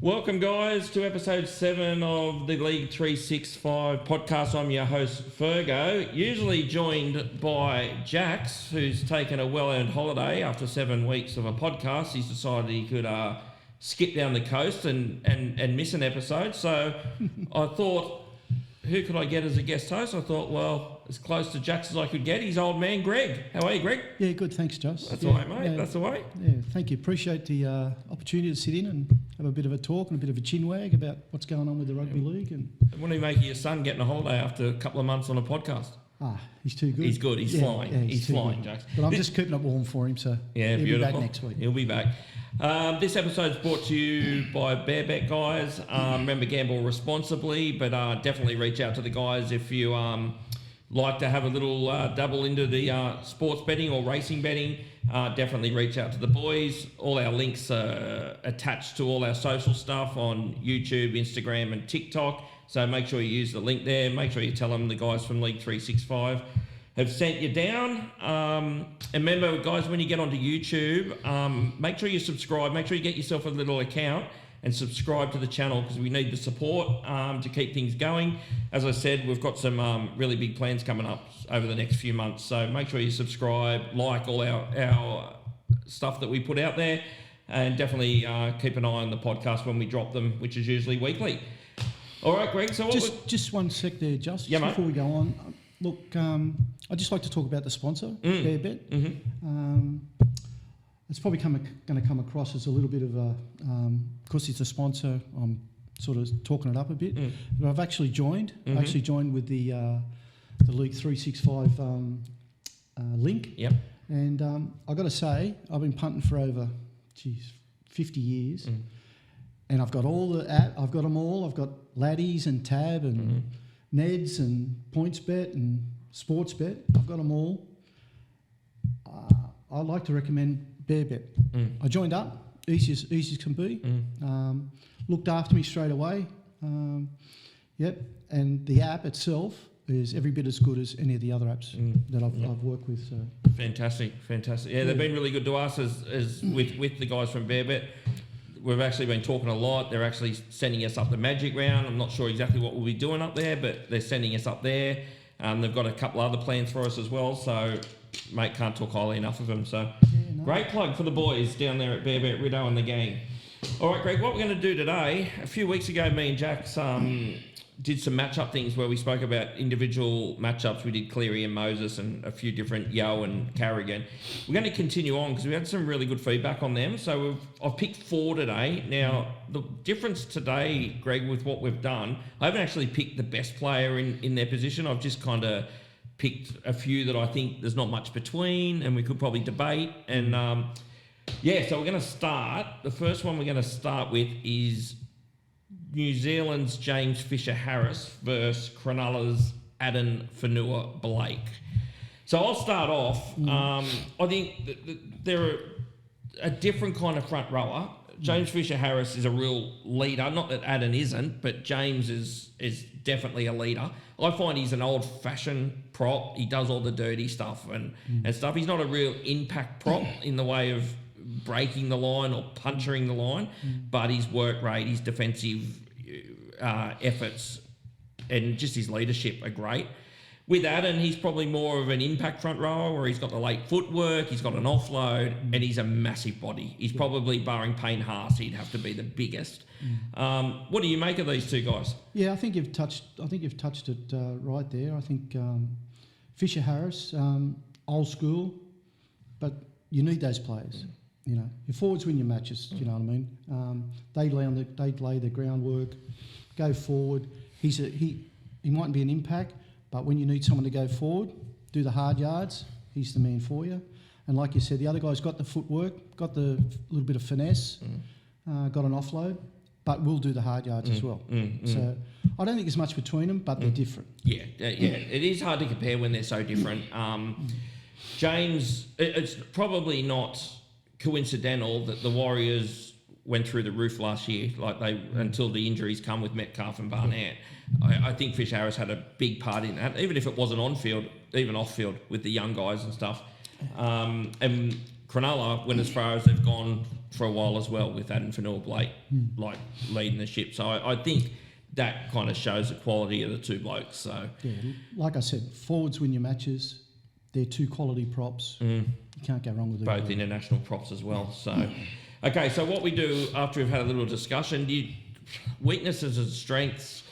Welcome, guys, to episode 7 of the League 365 podcast. I'm your host, Fergo, usually joined by Jax, who's taken a well-earned holiday after 7 weeks of a podcast. He's decided he could skip down the coast and miss an episode. So I thought, who could I get as a guest host? I thought, well, as close to Jax as I could get, his old man, Greg. How are you, Greg? Yeah, good. Thanks, Josh. That's all right, mate. Yeah, that's all right. Yeah, thank you. Appreciate the opportunity to sit in and have a bit of a talk and a bit of a chinwag about what's going on with the rugby league. And what do you make of your son getting a holiday after a couple of months on a podcast? He's too good. He's good. He's flying. Yeah, he's flying, good. Jax. But I'm just keeping it warm for him, so yeah, he'll beautiful. be back next week. He'll be back. This episode's brought to you by Bearbet, guys. Remember, gamble responsibly, but definitely reach out to the guys if you like to have a little dabble into the sports betting or racing betting. Definitely reach out to the boys. All our links are attached to all our social stuff on YouTube, Instagram and TikTok. So make sure you use the link there. Make sure you tell them the guys from League 365 have sent you down. And remember, guys, when you get onto YouTube, make sure you subscribe. Make sure you get yourself a little account and subscribe to the channel because we need the support to keep things going. As I said, we've got some really big plans coming up over the next few months. So make sure you subscribe, like all our stuff that we put out there, and definitely keep an eye on the podcast when we drop them, which is usually weekly. All right, Greg. So just one sec there, just yeah, before we go on. Look, I'd just like to talk about the sponsor, Bearbet. Mm-hmm. It's probably going to come across as a little bit of a, because it's a sponsor, I'm sort of talking it up a bit. But I've actually joined. I actually joined with the League 365 link. Yep. And I've got to say, I've been punting for over, 50 years. And I've got all the I've got them all. I've got Laddies and Tab and Neds and PointsBet and SportsBet. I've got them all. I'd like to recommend Bearbet. I joined up, easy as can be. Looked after me straight away. Yep, and the app itself is every bit as good as any of the other apps that I've worked with. So. Fantastic. Yeah, they've been really good to us as with the guys from Bearbet. We've actually been talking a lot. They're actually sending us up the Magic Round. I'm not sure exactly what we'll be doing up there, but they're sending us up there. They've got a couple other plans for us as well. So, mate, can't talk highly enough of them. So, great plug for the boys down there at Bearbet, Rideau and the gang. All right, Greg, what we're going to do today, a few weeks ago, me and Jax did some matchup things where we spoke about individual matchups. We did Cleary and Moses and a few different Yo and Carrigan. We're going to continue on because we had some really good feedback on them. So I've picked 4 today. Now, the difference today, Greg, with what we've done, I haven't actually picked the best player in their position. I've just kind of picked a few that I think there's not much between and we could probably debate. And so we're going to start. The first one we're going to start with is New Zealand's James Fisher-Harris versus Cronulla's Addin Fanua-Blake. So I'll start off. I think they're a different kind of front rower. James Fisher-Harris is a real leader. Not that Addin isn't, but James is definitely a leader. I find he's an old-fashioned prop. He does all the dirty stuff and stuff. He's not a real impact prop in the way of breaking the line or puncturing the line, but his work rate, his defensive efforts, and just his leadership are great. With Addin, he's probably more of an impact front rower where he's got the late footwork, he's got an offload, and he's a massive body. He's probably, barring Payne Haas, he'd have to be the biggest. What do you make of these two guys? Yeah, I think you've touched it right there. I think Fisher-Harris, old school, but you need those players. You know, your forwards win your matches. You know what I mean? They lay the groundwork, go forward. He mightn't be an impact, but when you need someone to go forward, do the hard yards, he's the man for you. And like you said, the other guy's got the footwork, got the little bit of finesse, got an offload, but will do the hard yards as well. So I don't think there's much between them, but they're different. Yeah. It is hard to compare when they're so different. James, it's probably not coincidental that the Warriors went through the roof last year, until the injuries come with Metcalf and Barnett. I think Fisher-Harris had a big part in that, even if it wasn't on field, even off field with the young guys and stuff. And Cronulla went as far as they've gone for a while as well with Adam Fanua-Blake like leading the ship. So I think that kind of shows the quality of the two blokes. So Yeah, like I said, forwards win your matches. They're two quality props. You can't go wrong with them. both international props as well. So, okay, so what we do after we've had a little discussion, weaknesses and strengths.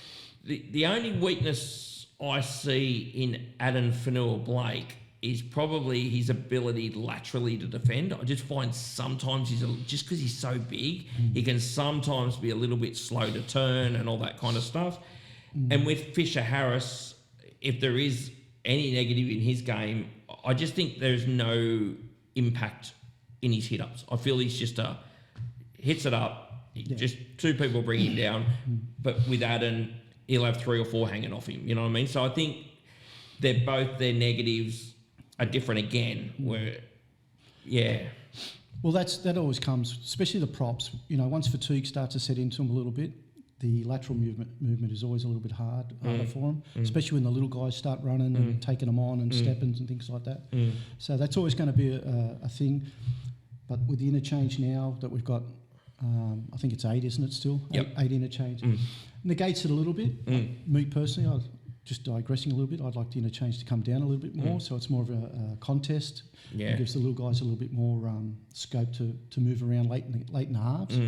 The only weakness I see in Adam Fanua-Blake is probably his ability laterally to defend. I just find sometimes just because he's so big, he can sometimes be a little bit slow to turn and all that kind of stuff. And with Fisher Harris, if there is any negative in his game, I just think there's no impact in his hit-ups. I feel he's just hits it up, just two people bring him down, but with Adam, he'll have 3 or 4 hanging off him, you know what I mean? So I think their negatives are different again, where, Well, that always comes, especially the props. You know, once fatigue starts to set into them a little bit, the lateral movement is always a little bit harder for them, especially when the little guys start running and taking them on and steppings and things like that. So that's always going to be a thing. But with the interchange now that we've got, I think it's 8, isn't it still? Yep. 8 interchange. Negates it a little bit. Me personally, just digressing a little bit, I'd like the interchange to come down a little bit more, so it's more of a contest. It gives the little guys a little bit more scope to move around late in the halves.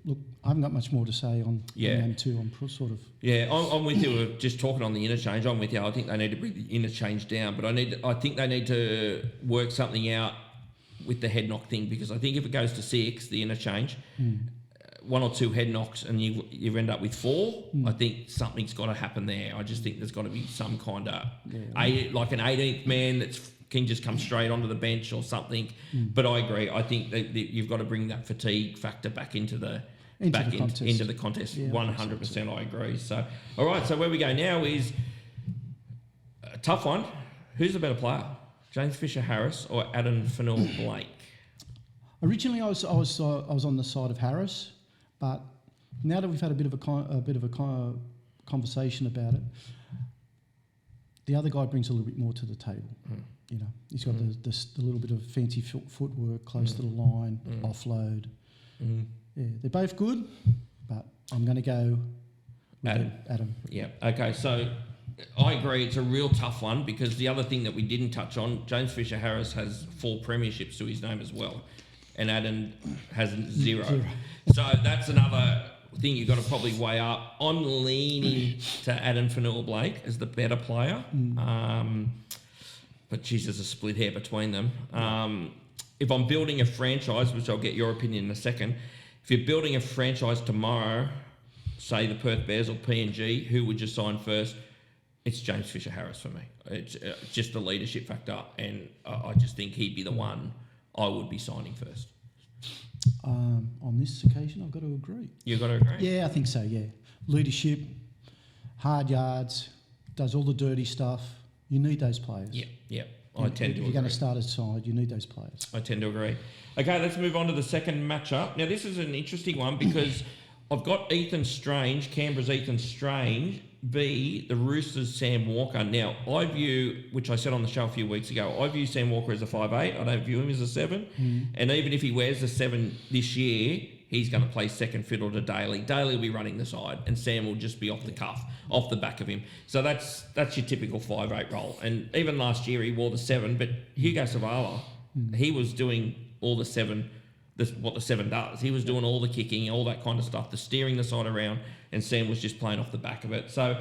Look, I haven't got much more to say on them two. I'm sort of... Yeah, I'm with you. We're just talking on the interchange. I'm with you. I think they need to bring the interchange down, but I think they need to work something out with the head knock thing, because I think if it goes to 6, the interchange, 1 or 2 head knocks and you end up with 4, I think something's got to happen there. I just think there's got to be some kind of like an 18th man that can just come straight onto the bench or something. But I agree. I think that you've got to bring that fatigue factor back into the contest. 100%, I agree. So, all right. So where we go now is a tough one. Who's the better player, James Fisher Harris or Adam Fanua-Blake? Originally, I was on the side of Harris, but now that we've had a bit of a conversation about it, the other guy brings a little bit more to the table. You know, he's got the little bit of fancy footwork close to the line, offload. Yeah, they're both good, but I'm going to go with Adam. Yeah. Okay. So I agree. It's a real tough one, because the other thing that we didn't touch on, James Fisher Harris has 4 premierships to his name as well, and Adam has 0. So that's another thing you've got to probably weigh up. I'm leaning to Adam Fanua-Blake as the better player. But geez, there's a split hair between them. If I'm building a franchise, which I'll get your opinion in a second, if you're building a franchise tomorrow, say the Perth Bears or PNG, who would you sign first? It's James Fisher Harris for me. It's just the leadership factor, and I just think he'd be the one I would be signing first. On this occasion, I've got to agree. You've got to agree? Yeah, I think so, yeah. Leadership, hard yards, does all the dirty stuff. You need those players. Yeah. I tend to agree. If you're going to start a side, you need those players. I tend to agree. Okay, let's move on to the second matchup. Now, this is an interesting one because I've got Ethan Strange, Canberra's Ethan Strange, v the Roosters' Sam Walker. Now, I view, which I said on the show a few weeks ago, I view Sam Walker as a 5'8". I don't view him as a 7. And even if he wears the 7 this year, he's going to play second fiddle to Daly. Daly will be running the side, and Sam will just be off the cuff, off the back of him. So that's your typical 5'8" role. And even last year he wore the 7, but Hugo Savala, he was doing all the 7, what the 7 does. He was doing all the kicking, all that kind of stuff, the steering the side around, and Sam was just playing off the back of it. So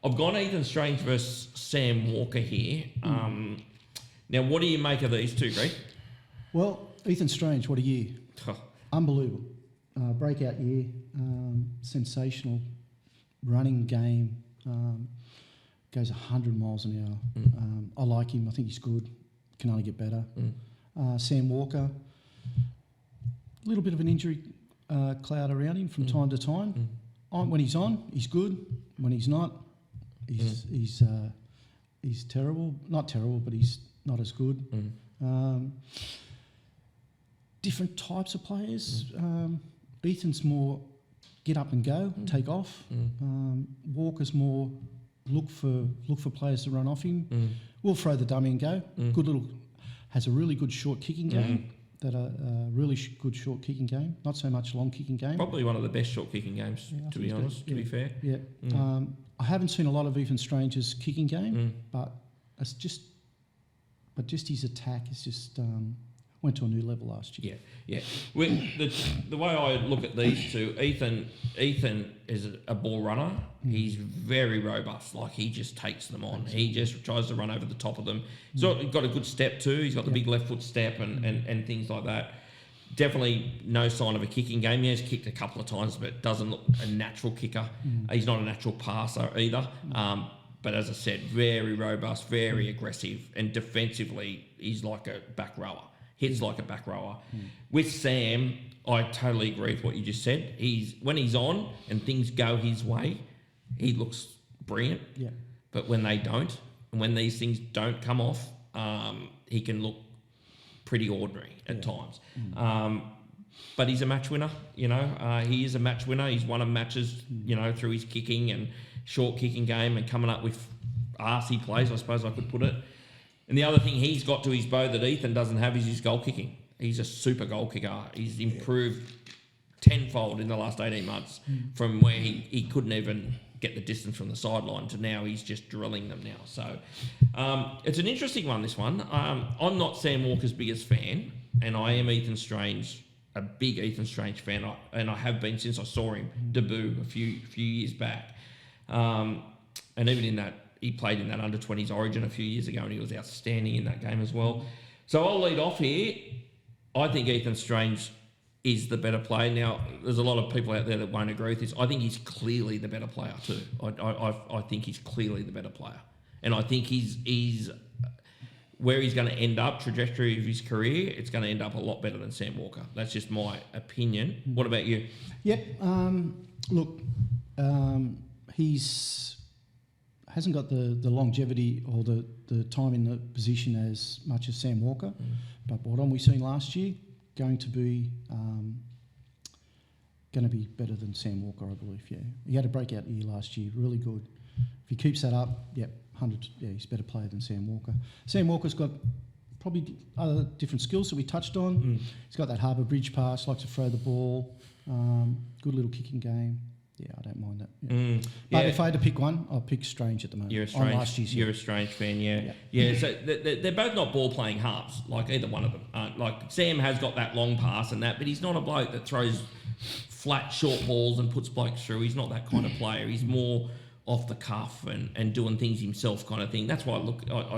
I've gone Ethan Strange versus Sam Walker here. Now, what do you make of these two, Greg? Well, Ethan Strange, what a year. Unbelievable. Breakout year, sensational running game, goes 100 miles an hour. I like him. I think he's good. Can only get better. Sam Walker, a little bit of an injury cloud around him from time to time. When he's on, he's good. When he's not, he's terrible. Not terrible, but he's not as good. Different types of players. Ethan's more get up and go, take off. Walker's more look for players to run off him. We'll throw the dummy and go. Good little, has a really good short kicking game that are really good short kicking game, not so much long kicking game. Probably one of the best short kicking games, to be honest, to be fair. Yeah. I haven't seen a lot of Ethan Strange's kicking game, but just his attack is just went to a new level last year. Yeah. The way I look at these two, Ethan is a ball runner. He's very robust. Like, he just takes them on. He just tries to run over the top of them. He's got a good step too. He's got the big left foot step and things like that. Definitely no sign of a kicking game. He has kicked a couple of times, but doesn't look a natural kicker. He's not a natural passer either. But as I said, very robust, very aggressive, and defensively, he's like a back rower. Hits like a back rower. With Sam, I totally agree with what you just said. When he's on and things go his way, he looks brilliant. Yeah. But when they don't, and when these things don't come off, he can look pretty ordinary at times. But he's a match winner, you know. He is a match winner. He's won matches, you know, through his kicking and short kicking game and coming up with arsey plays, I suppose I could put it. And the other thing he's got to his bow that Ethan doesn't have is his goal kicking. He's a super goal kicker. He's improved tenfold in the last 18 months from where he couldn't even get the distance from the sideline to now he's just drilling them now. So it's an interesting one, this one. I'm not Sam Walker's biggest fan, and I am Ethan Strange, a big Ethan Strange fan, and I have been since I saw him debut a few years back. And even in that, he played in that under-20s Origin a few years ago, and he was outstanding in that game as well. So I'll lead off here. I think Ethan Strange is the better player. Now, there's a lot of people out there that won't agree with this. I think he's clearly the better player too. I think he's clearly the better player. And I think he's where he's going to end up, trajectory of his career, it's going to end up a lot better than Sam Walker. That's just my opinion. What about you? Yep. Look, hasn't got the longevity or the time in the position as much as Sam Walker, but what we seen last year going to be better than Sam Walker, I believe. Yeah, he had a breakout year last year, really good. If he keeps that up, 100. Yeah, he's a better player than Sam Walker. Sam Walker's got probably other different skills that we touched on. He's got that harbour bridge pass, likes to throw the ball, good little kicking game. Yeah, I don't mind that. Yeah. But if I had to pick one, I'll pick Strange at the moment. You're a Strange fan, yeah. So they're both not ball-playing halves, like either one of them aren't. Like, Sam has got that long pass and that, but he's not a bloke that throws flat, short balls and puts blokes through. He's not that kind of player. He's more off the cuff and doing things himself kind of thing. That's why I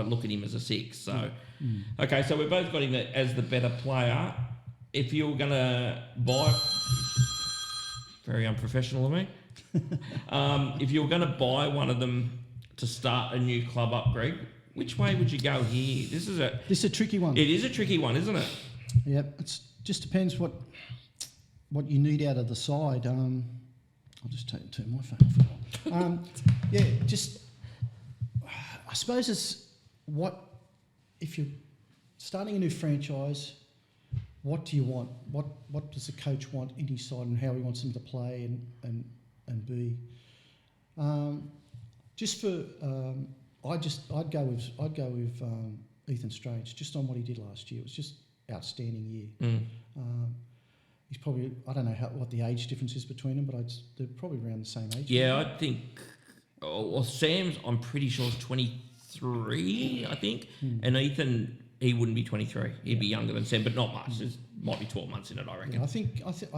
look at him as a 6. So, okay, so we've both got him as the better player. If you're going to buy... Very unprofessional of me. If you were going to buy one of them to start a new club up, Greg, which way would you go here? This is a tricky one. It is a tricky one, isn't it? Yep. It just depends what you need out of the side. I'll just turn my phone off. I suppose it's if you're starting a new franchise. What do you want? What does the coach want in his side, and how he wants them to play and be? I'd go with Ethan Strange just on what he did last year. It was just outstanding year. He's probably, I don't know what the age difference is between them, but they're probably around the same age. Yeah, I think. Well, Sam's, I'm pretty sure, is 23. I think, and Ethan. He wouldn't be 23. He'd be younger than Sam, but not much. It might be 12 months in it, I reckon. Yeah, I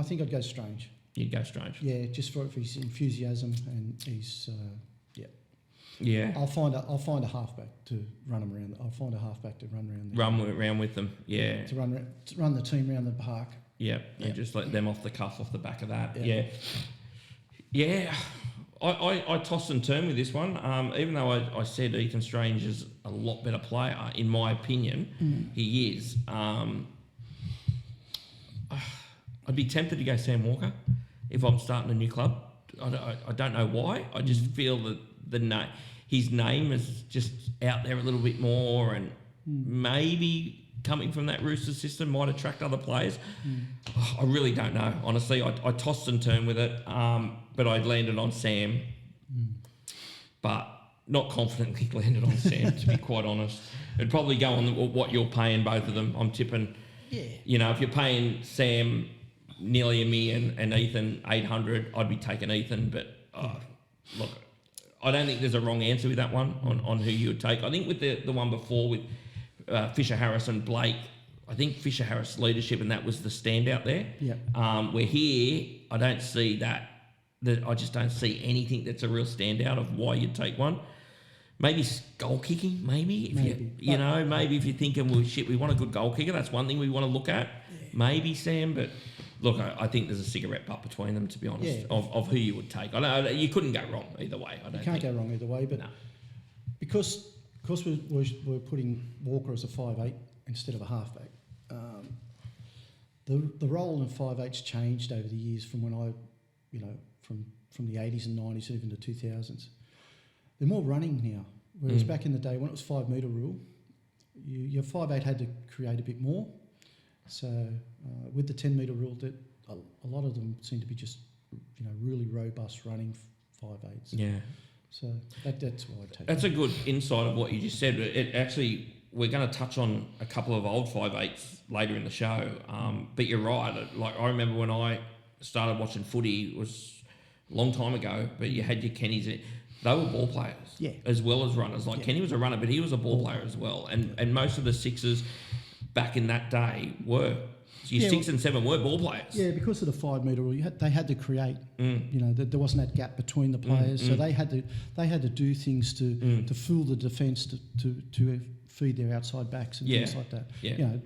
think I'd go Strange. You'd go Strange. Yeah, just for his enthusiasm and his Yeah. I'll find a halfback to run them around. I'll find a halfback to run around. Run around with them. Yeah. To run the team around the park. Yeah. And just let them off the cuff, off the back of that. Yeah. Yeah. I toss and turn with this one. Even though I said Ethan Strange is a lot better player, in my opinion, he is. I'd be tempted to go Sam Walker if I'm starting a new club. I don't know why. I just feel that his name is just out there a little bit more, and maybe coming from that Roosters system might attract other players. I really don't know. Honestly, I tossed and turned with it, but I landed on Sam. But not confidently landed on Sam, to be quite honest. It'd probably go on what you're paying both of them. I'm tipping Yeah. You know, if you're paying Sam nearly $1 million and Ethan 800, I'd be taking Ethan. But look, I don't think there's a wrong answer with that one on who you would take. I think with the one before with Fisher Harris and Blake, I think Fisher Harris' leadership and that was the standout there. Yeah. Where here, I don't see that. I just don't see anything that's a real standout of why you'd take one. Maybe goal kicking, maybe. Maybe if you're thinking, well, shit, we want a good goal kicker, that's one thing we want to look at. Yeah. Maybe, Sam, but look, I think there's a cigarette butt between them, to be honest, of who you would take. I know you couldn't go wrong either way. You can't go wrong either way, but because we're putting Walker as a 5'8" instead of a halfback, the role in 5'8's changed over the years from when from the 80s and 90s even to 2000s. They're more running now, whereas back in the day when it was 5 metre rule, your 5'8 had to create a bit more. So with the 10 metre rule, that a lot of them seem to be just really robust running 5'8s. Yeah. So that's why I take. That's a good insight of what you just said. It actually, we're going to touch on a couple of old 5'8s later in the show. But you're right. Like I remember when I started watching footy, it was a long time ago. But you had your Kennys. They were ball players, as well as runners. Like Kenny was a runner, but he was a ball player as well. And most of the sixes back in that day were. So your 6 and 7 were ball players. Yeah, because of the 5 metre rule, they had to create. There wasn't that gap between the players, so they had to do things to fool the defence to feed their outside backs and things like that. Yeah.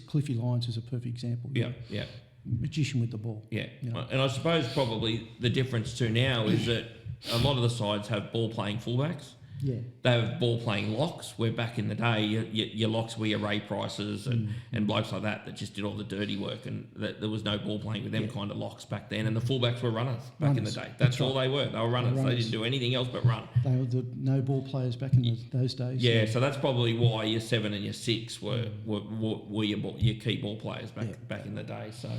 Cliffy Lyons is a perfect example. Yeah. Magician with the ball. Yeah. And I suppose probably the difference too now is that a lot of the sides have ball playing fullbacks. Yeah. They have ball playing locks, where back in the day, your locks were your Ray Prices and blokes like that just did all the dirty work, and there was no ball playing with them kind of locks back then. And the fullbacks were runners back in the day. That's all they were. They were runners. They didn't do anything else but run. They were no ball players back in those days. Yeah, so that's probably why your 7 and your 6 were your key ball players back in the day. So.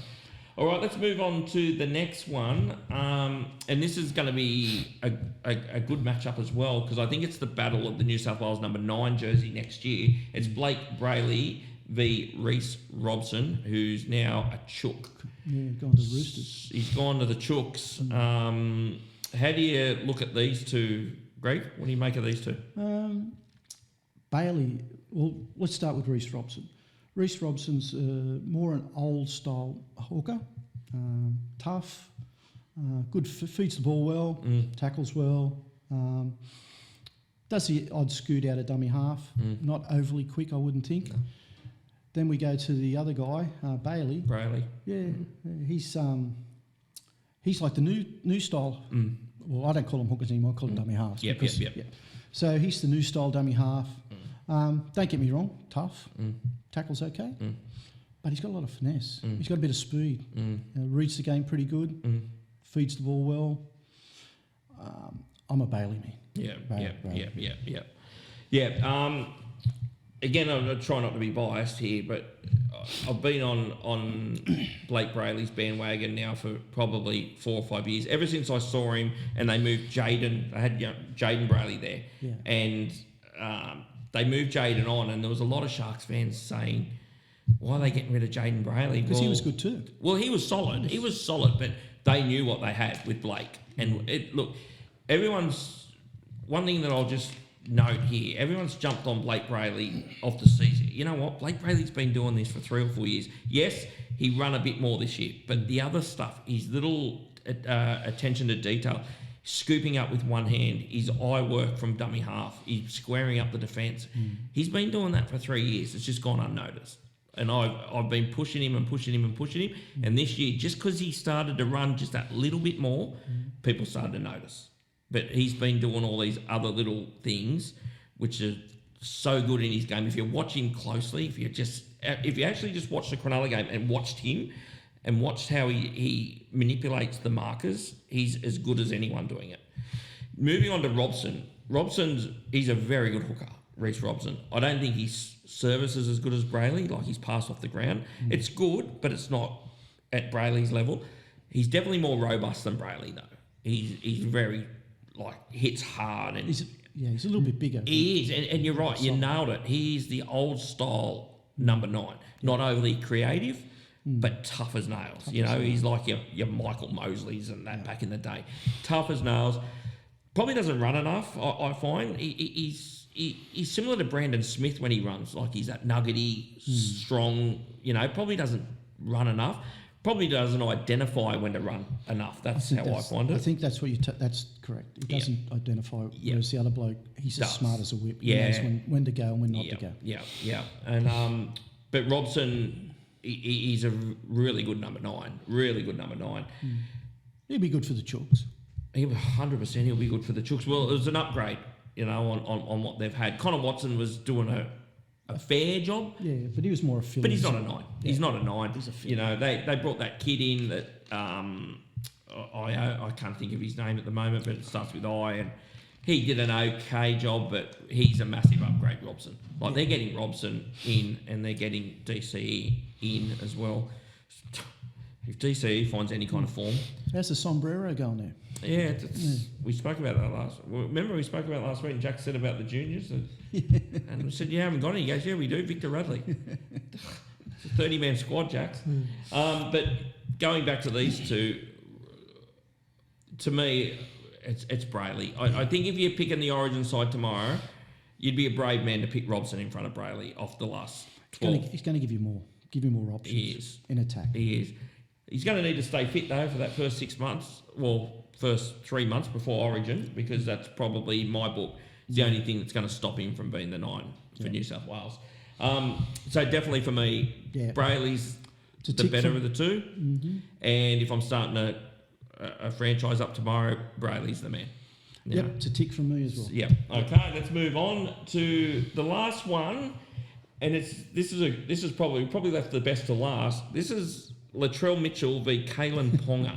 All right, let's move on to the next one. And this is going to be a good matchup as well, because I think it's the battle of the New South Wales number 9 jersey next year. It's Blake Brayley v Reece Robson, who's now a Chook. Yeah, gone to the Roosters. He's gone to the Chooks. How do you look at these two, Greg? What do you make of these two? Bailey, well, let's start with Reece Robson. Reece Robson's more an old-style hooker, tough, good, feeds the ball well, tackles well, does the odd scoot out of dummy half, not overly quick, I wouldn't think. No. Then we go to the other guy, Bailey. Yeah, he's like the new style. Well, I don't call him hookers anymore, I call him dummy halves. Yep. So he's the new style dummy half. Don't get me wrong, tough. Tackles okay, but he's got a lot of finesse. He's got a bit of speed. Reads the game pretty good. Feeds the ball well. I'm a Bailey man. Yeah. Again, I try not to be biased here, but I've been on Blake Brayley's bandwagon now for probably 4 or 5 years. Ever since I saw him and they moved Jaden, they had Jaden Brayley there, and they moved Jaden on, and there was a lot of Sharks fans saying, why are they getting rid of Jaden Brayley? Because he was good too. Well, he was solid. He was solid, but they knew what they had with Blake. And one thing that I'll just note here, everyone's jumped on Blake Brayley off the season. You know what? Blake Brayley's been doing this for 3 or 4 years. Yes, he run a bit more this year, but the other stuff, his little attention to detail, scooping up with one hand, his eye work from dummy half, he's squaring up the defence. He's been doing that for 3 years. It's just gone unnoticed. And I've been pushing him. And this year, just because he started to run just that little bit more, people started to notice. But he's been doing all these other little things, which are so good in his game. If you watch him closely, if you actually just watched the Cronulla game and watched him, and watched how he manipulates the markers, he's as good as anyone doing it. Moving on to Robson. He's a very good hooker, Reece Robson. I don't think his service is as good as Brayley, like his pass off the ground. It's good, but it's not at Brayley's level. He's definitely more robust than Brayley, though. He's very, hits hard. And he's a little bit bigger. He is, and you're right, you nailed it. He's the old style number 9. Not overly creative, but tough as nails. He's like your Michael Mosleys and that back in the day. Tough as nails. Probably doesn't run enough, I find. He's similar to Brandon Smith when he runs. Like, he's that nuggety, strong, probably doesn't run enough. Probably doesn't identify when to run enough. That's how I find it. I think that's what that's correct. He doesn't identify, whereas the other bloke, he's as smart as a whip. He knows when to go and when not to go. Yeah. And but Robson, he's a really good number 9. Really good number 9. He'll be good for the Chooks. 100% he'll be good for the Chooks. Well, it was an upgrade, on what they've had. Connor Watson was doing a fair job. Yeah, but he was more a filler. But he's not a 9. Yeah. He's not a 9. He's a filler. They brought that kid in that I can't think of his name at the moment, but it starts with I, and he did an okay job, but he's a massive upgrade, Robson. Like, they're getting Robson in, and they're getting DCE in as well. If DCE finds any kind of form. How's the sombrero going there? Yeah, we spoke about that remember we spoke about it last week, and Jack said about the juniors, and we said, you haven't got any. He goes, yeah, we do, Victor Radley. It's a 30-man squad, Jack. But going back to these two, to me, it's Brayley. I think if you're picking the Origin side tomorrow, you'd be a brave man to pick Robson in front of Brayley off the last 12. He's going to give you more options. He is. In attack. He is. He's going to need to stay fit, though, for that first 6 months, first 3 months before Origin, because that's probably, in my book, the only thing that's going to stop him from being the 9 for New South Wales. So definitely for me, Brayley's the better of the two. Mm-hmm. And if I'm starting a franchise up tomorrow, Brayley's the man. Yep, it's a tick from me as well. Yep. Okay, let's move on to the last one, and this is probably left the best to last. This is Latrell Mitchell v. Kalen Ponga.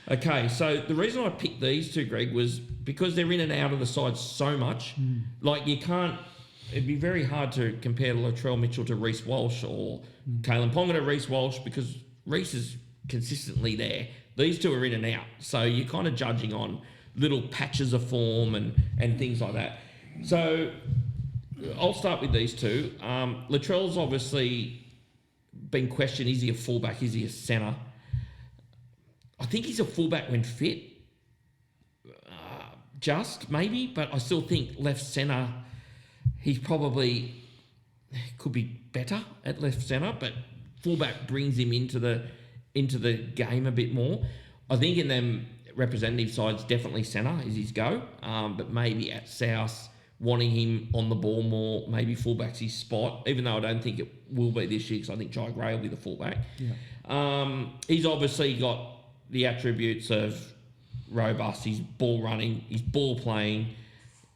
Okay, so the reason I picked these two, Greg, was because they're in and out of the side so much. Like, it'd be very hard to compare Latrell Mitchell to Reece Walsh or Kalen Ponga to Reece Walsh, because Reece is consistently there. These two are in and out. So you're kind of judging on little patches of form and things like that. So I'll start with these two. Latrell's obviously been questioned. Is he a fullback? Is he a centre? I think he's a fullback when fit. Maybe, but I still think left centre, he probably could be better at left centre, but fullback brings him into the game a bit more. I think in them representative sides, definitely centre is his go, but maybe at South, wanting him on the ball more, maybe fullback's his spot, even though I don't think it will be this year, because I think Jai Gray will be the fullback. Yeah. He's obviously got the attributes of robust, he's ball running, he's ball playing,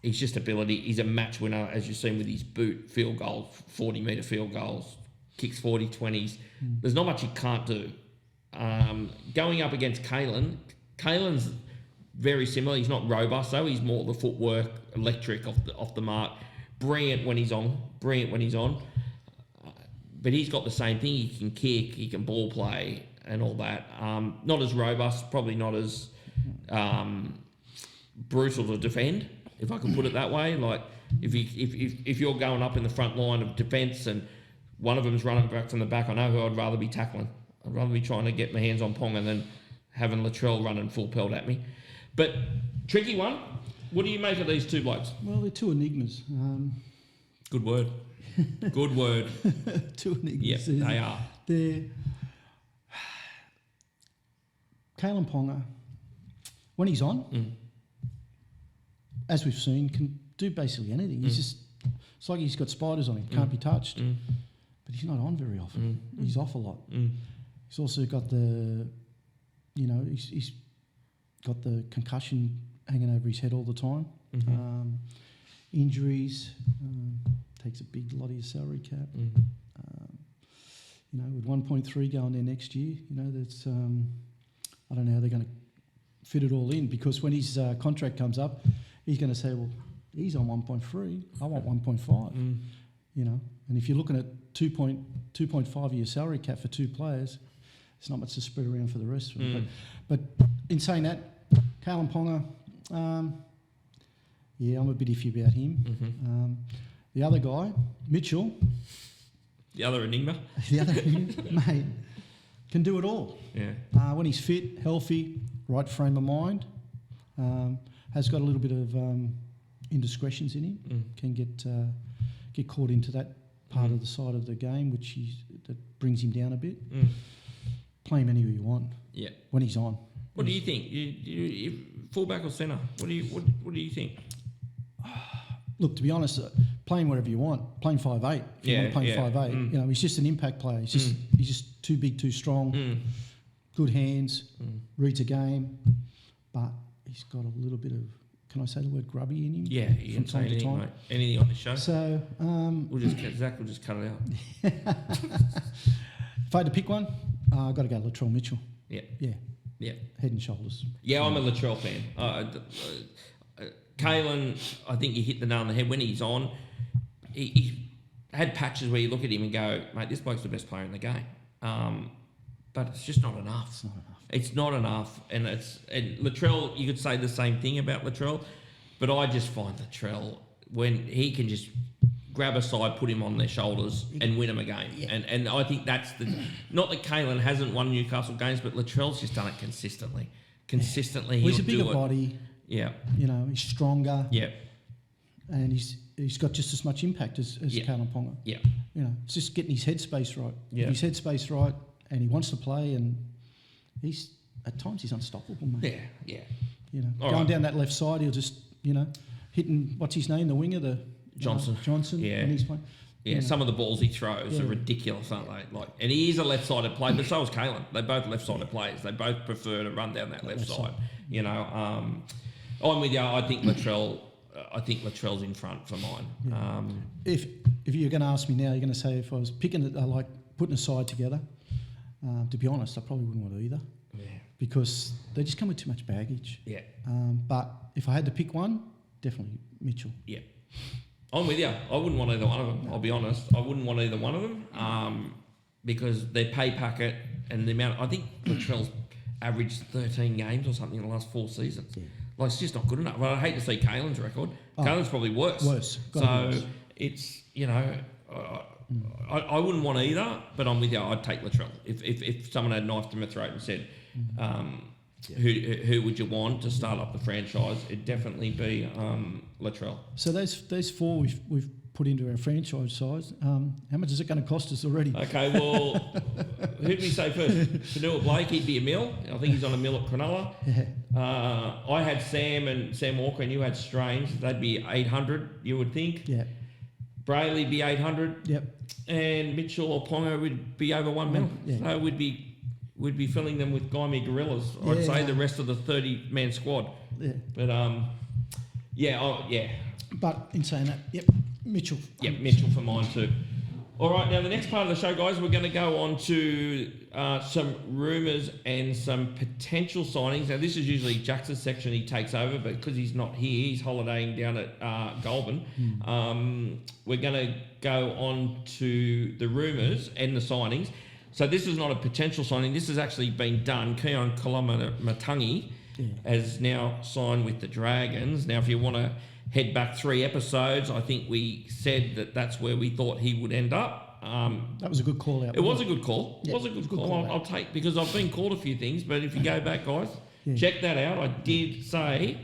he's just ability, he's a match winner, as you've seen with his boot field goals, 40-metre field goals, kicks 40, 20s. There's not much he can't do. Going up against Kalen's very similar. He's not robust though. He's more the footwork, electric off the mark. Brilliant when he's on. But he's got the same thing. He can kick. He can ball play and all that. Not as robust. Probably not as brutal to defend, if I can put it that way. Like if you're going up in the front line of defence and one of them's running back from the back, I know who I'd rather be tackling. I'd rather be trying to get my hands on Ponga than having Latrell running full pelt at me. But tricky one. What do you make of these two blokes? Well, they're two enigmas. Good word. Good word. Two enigmas. Yeah, they are. They're Kalen Ponga, when he's on, as we've seen, can do basically anything. He's it's like he's got spiders on him, can't be touched. But he's not on very often. He's off a lot. He's also got he's got the concussion hanging over his head all the time. Injuries, takes a big lot of your salary cap. With 1.3 going there next year, that's I don't know how they're going to fit it all in, because when his contract comes up, he's going to say, well, he's on 1.3, I want 1.5. And if you're looking at 2.5 of your salary cap for two players, it's not much to spread around for the rest of them. But in saying that, Kalen Ponga, I'm a bit iffy about him. The other guy, Mitchell, The other enigma. The other mate can do it all. Yeah. When he's fit, healthy, right frame of mind, has got a little bit of indiscretions in him. Can get caught into that part of the side of the game, that brings him down a bit. Play him anywhere you want. Yeah. When he's on. What do you think? You fullback or centre? What do you think? Look, to be honest, playing whatever you want. Playing 5'8". If you want to play 5'8", you know, he's just an impact player. He's just too big, too strong. Good hands, reads a game, but he's got a little bit of, can I say the word grubby in him? Yeah, you can say anything, mate. Anything on the show. So Zach will just cut it out. If I had to pick one, I've got to go Latrell Mitchell. Yeah. Head and shoulders. Yeah, I'm a Latrell fan. Kalen, I think you hit the nail on the head when he's on. He had patches where you look at him and go, mate, this bloke's the best player in the game. But it's just not enough. It's not enough. And Latrell, you could say the same thing about Latrell, but I just find Latrell, when he can just grab a side, put him on their shoulders and win them a game. Yeah. And I think that's not that Kalen hasn't won Newcastle games, but Latrell's just done it consistently. Well, he's a bigger body. Yeah. You know, he's stronger. Yeah. And he's got just as much impact as Kalen Ponga. Yeah. You know, it's just getting his headspace right. Yeah. If his headspace right and he wants to play, and at times he's unstoppable, mate. Yeah. You know, going down that left side, he'll just, you know, hitting, what's his name, the winger, Johnson. Yeah. When he's playing. Yeah, some of the balls he throws are ridiculous, aren't they? And he is a left-sided player, but so is Kalen. They're both left-sided players. They both prefer to run down that left side. You know, I'm with you. I think Latrell's in front for mine. Yeah. If you're going to ask me now, you're going to say if I was picking it, like putting a side together. To be honest, I probably wouldn't want either. Yeah. Because they just come with too much baggage. Yeah. But if I had to pick one, definitely Mitchell. Yeah. I'm with you. I wouldn't want either one of them. I'll be honest. I wouldn't want either one of them because their pay packet and the amount. I think Latrell's averaged 13 games or something in the last 4 seasons. Yeah. Like, it's just not good enough. Well, I hate to see Kalen's record. Kalen's probably worse. So it's, you know, I wouldn't want either, but I'm with you. I'd take Latrell. If someone had knifed him in the throat and said, who would you want to start up the franchise? It'd definitely be Latrell. So those 4 we've put into our franchise size. How much is it going to cost us already? Okay, well, who'd we say first? Fanua Blake, he'd be a mil. I think he's on a mil at Cronulla. Yeah. I had Sam Walker, and you had Strange. They'd be 800, you would think. Yeah. Brayley'd be 800. Yep. And Mitchell or Ponga would be over 1 mil. Yeah. So we'd be filling them with Gaimi gorillas. I'd say the rest of the 30-man squad. Yeah. But But in saying that, Mitchell. Yep, Mitchell for mine too. All right, now the next part of the show, guys, we're going to go on to some rumours and some potential signings. Now, this is usually Jackson's section he takes over, but because he's not here, he's holidaying down at Galvin. We're going to go on to the rumours and the signings. So this is not a potential signing. This has actually been done. Keon Kalamatangi has now signed with the Dragons. Now, if you want to head back 3 episodes, I think we said that that's where we thought he would end up. That was a good call out. It was a good call. Yeah, it was a good call. I'll take, because I've been called a few things, but if you go back, guys, check that out. I did say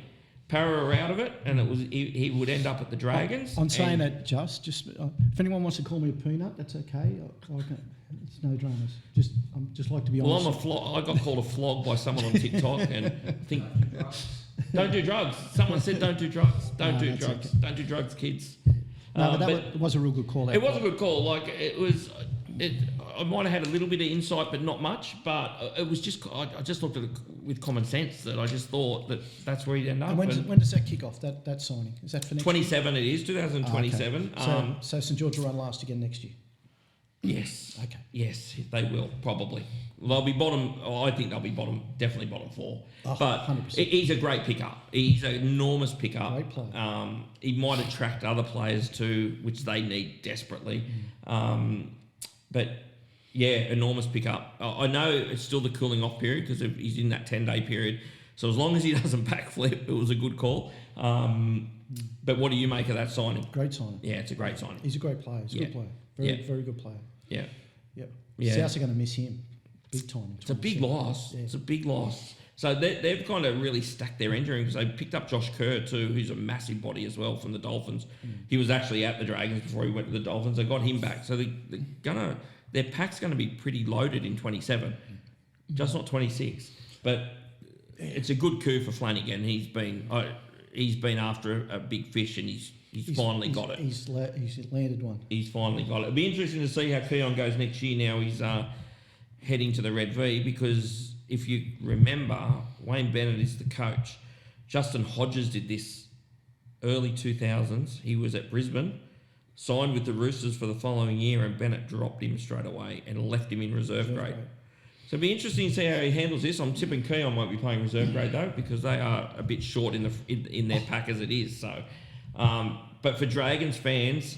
Para are out of it, and it was he would end up at the Dragons. I'm saying that just if anyone wants to call me a peanut, that's okay. It's no dramas. Just like to be honest. Well, I got called a flog by someone on TikTok, and think don't do drugs. Someone said don't do drugs. Don't do drugs. Okay. Don't do drugs, kids. No, but it was a real good call out. It was a good call. Like, I might have had a little bit of insight, but not much. But it was just, I just looked at it with common sense, that I just thought that that's where he'd end up. And when does that kick off, that signing? Is that for next 27 year? It is, 2027. Okay. So St George will run last again next year? Yes. Okay. Yes, they will, probably. They'll be bottom. I think they'll be definitely bottom 4. Oh, but 100%. He's a great pickup. He's an enormous pickup. Great player. He might attract other players too, which they need desperately. But yeah, enormous pickup. I know it's still the cooling off period because he's in that 10-day period. So as long as he doesn't backflip, it was a good call. But what do you make of that signing? Great signing. Yeah, it's a great signing. He's a great player. He's a good player. Very good player. Yeah. Yep. Yeah. Souths are going to miss him big time. It's a big loss. Yeah. It's a big loss. So they've kind of really stacked their injury because they picked up Josh Kerr too, who's a massive body as well from the Dolphins. He was actually at the Dragons before he went to the Dolphins. They got him back. So their pack's going to be pretty loaded in 27, just not 26. But it's a good coup for Flanagan. He's been after a big fish and he's finally got it. He's landed one. He's finally got it. It'll be interesting to see how Keon goes next year. Now he's heading to the Red V, because if you remember, Wayne Bennett is the coach. Justin Hodges did this early 2000s. He was at Brisbane, signed with the Roosters for the following year, and Bennett dropped him straight away and left him in reserve grade. So it'll be interesting to see how he handles this. I'm tipping Keon won't be playing reserve grade though, because they are a bit short in their pack as it is. So, but for Dragons fans,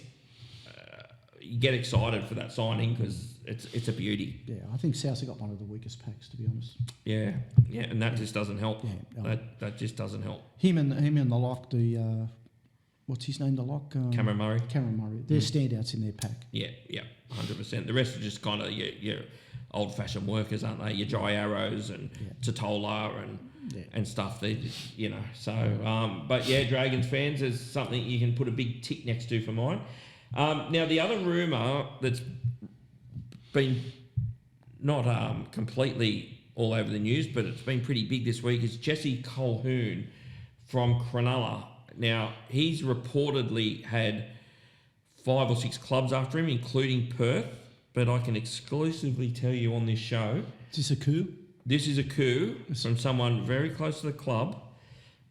you get excited for that signing because it's a beauty. Yeah, I think Souths have got one of the weakest packs, to be honest. Yeah, and that just doesn't help. Yeah, no. That just doesn't help. Him and the lock, what's his name? The lock. Cameron Murray. Cameron Murray. They're standouts in their pack. Yeah, 100%. The rest are just kind of your old-fashioned workers, aren't they? Your Jai Arrows and Totola and stuff. They just, So, but yeah, Dragons fans is something you can put a big tick next to for mine. Now the other rumour that's been not completely all over the news, but it's been pretty big this week, is Jesse Colquhoun from Cronulla. Now, he's reportedly had 5 or 6 clubs after him, including Perth, but I can exclusively tell you on this show... Is this a coup? This is a coup from someone very close to the club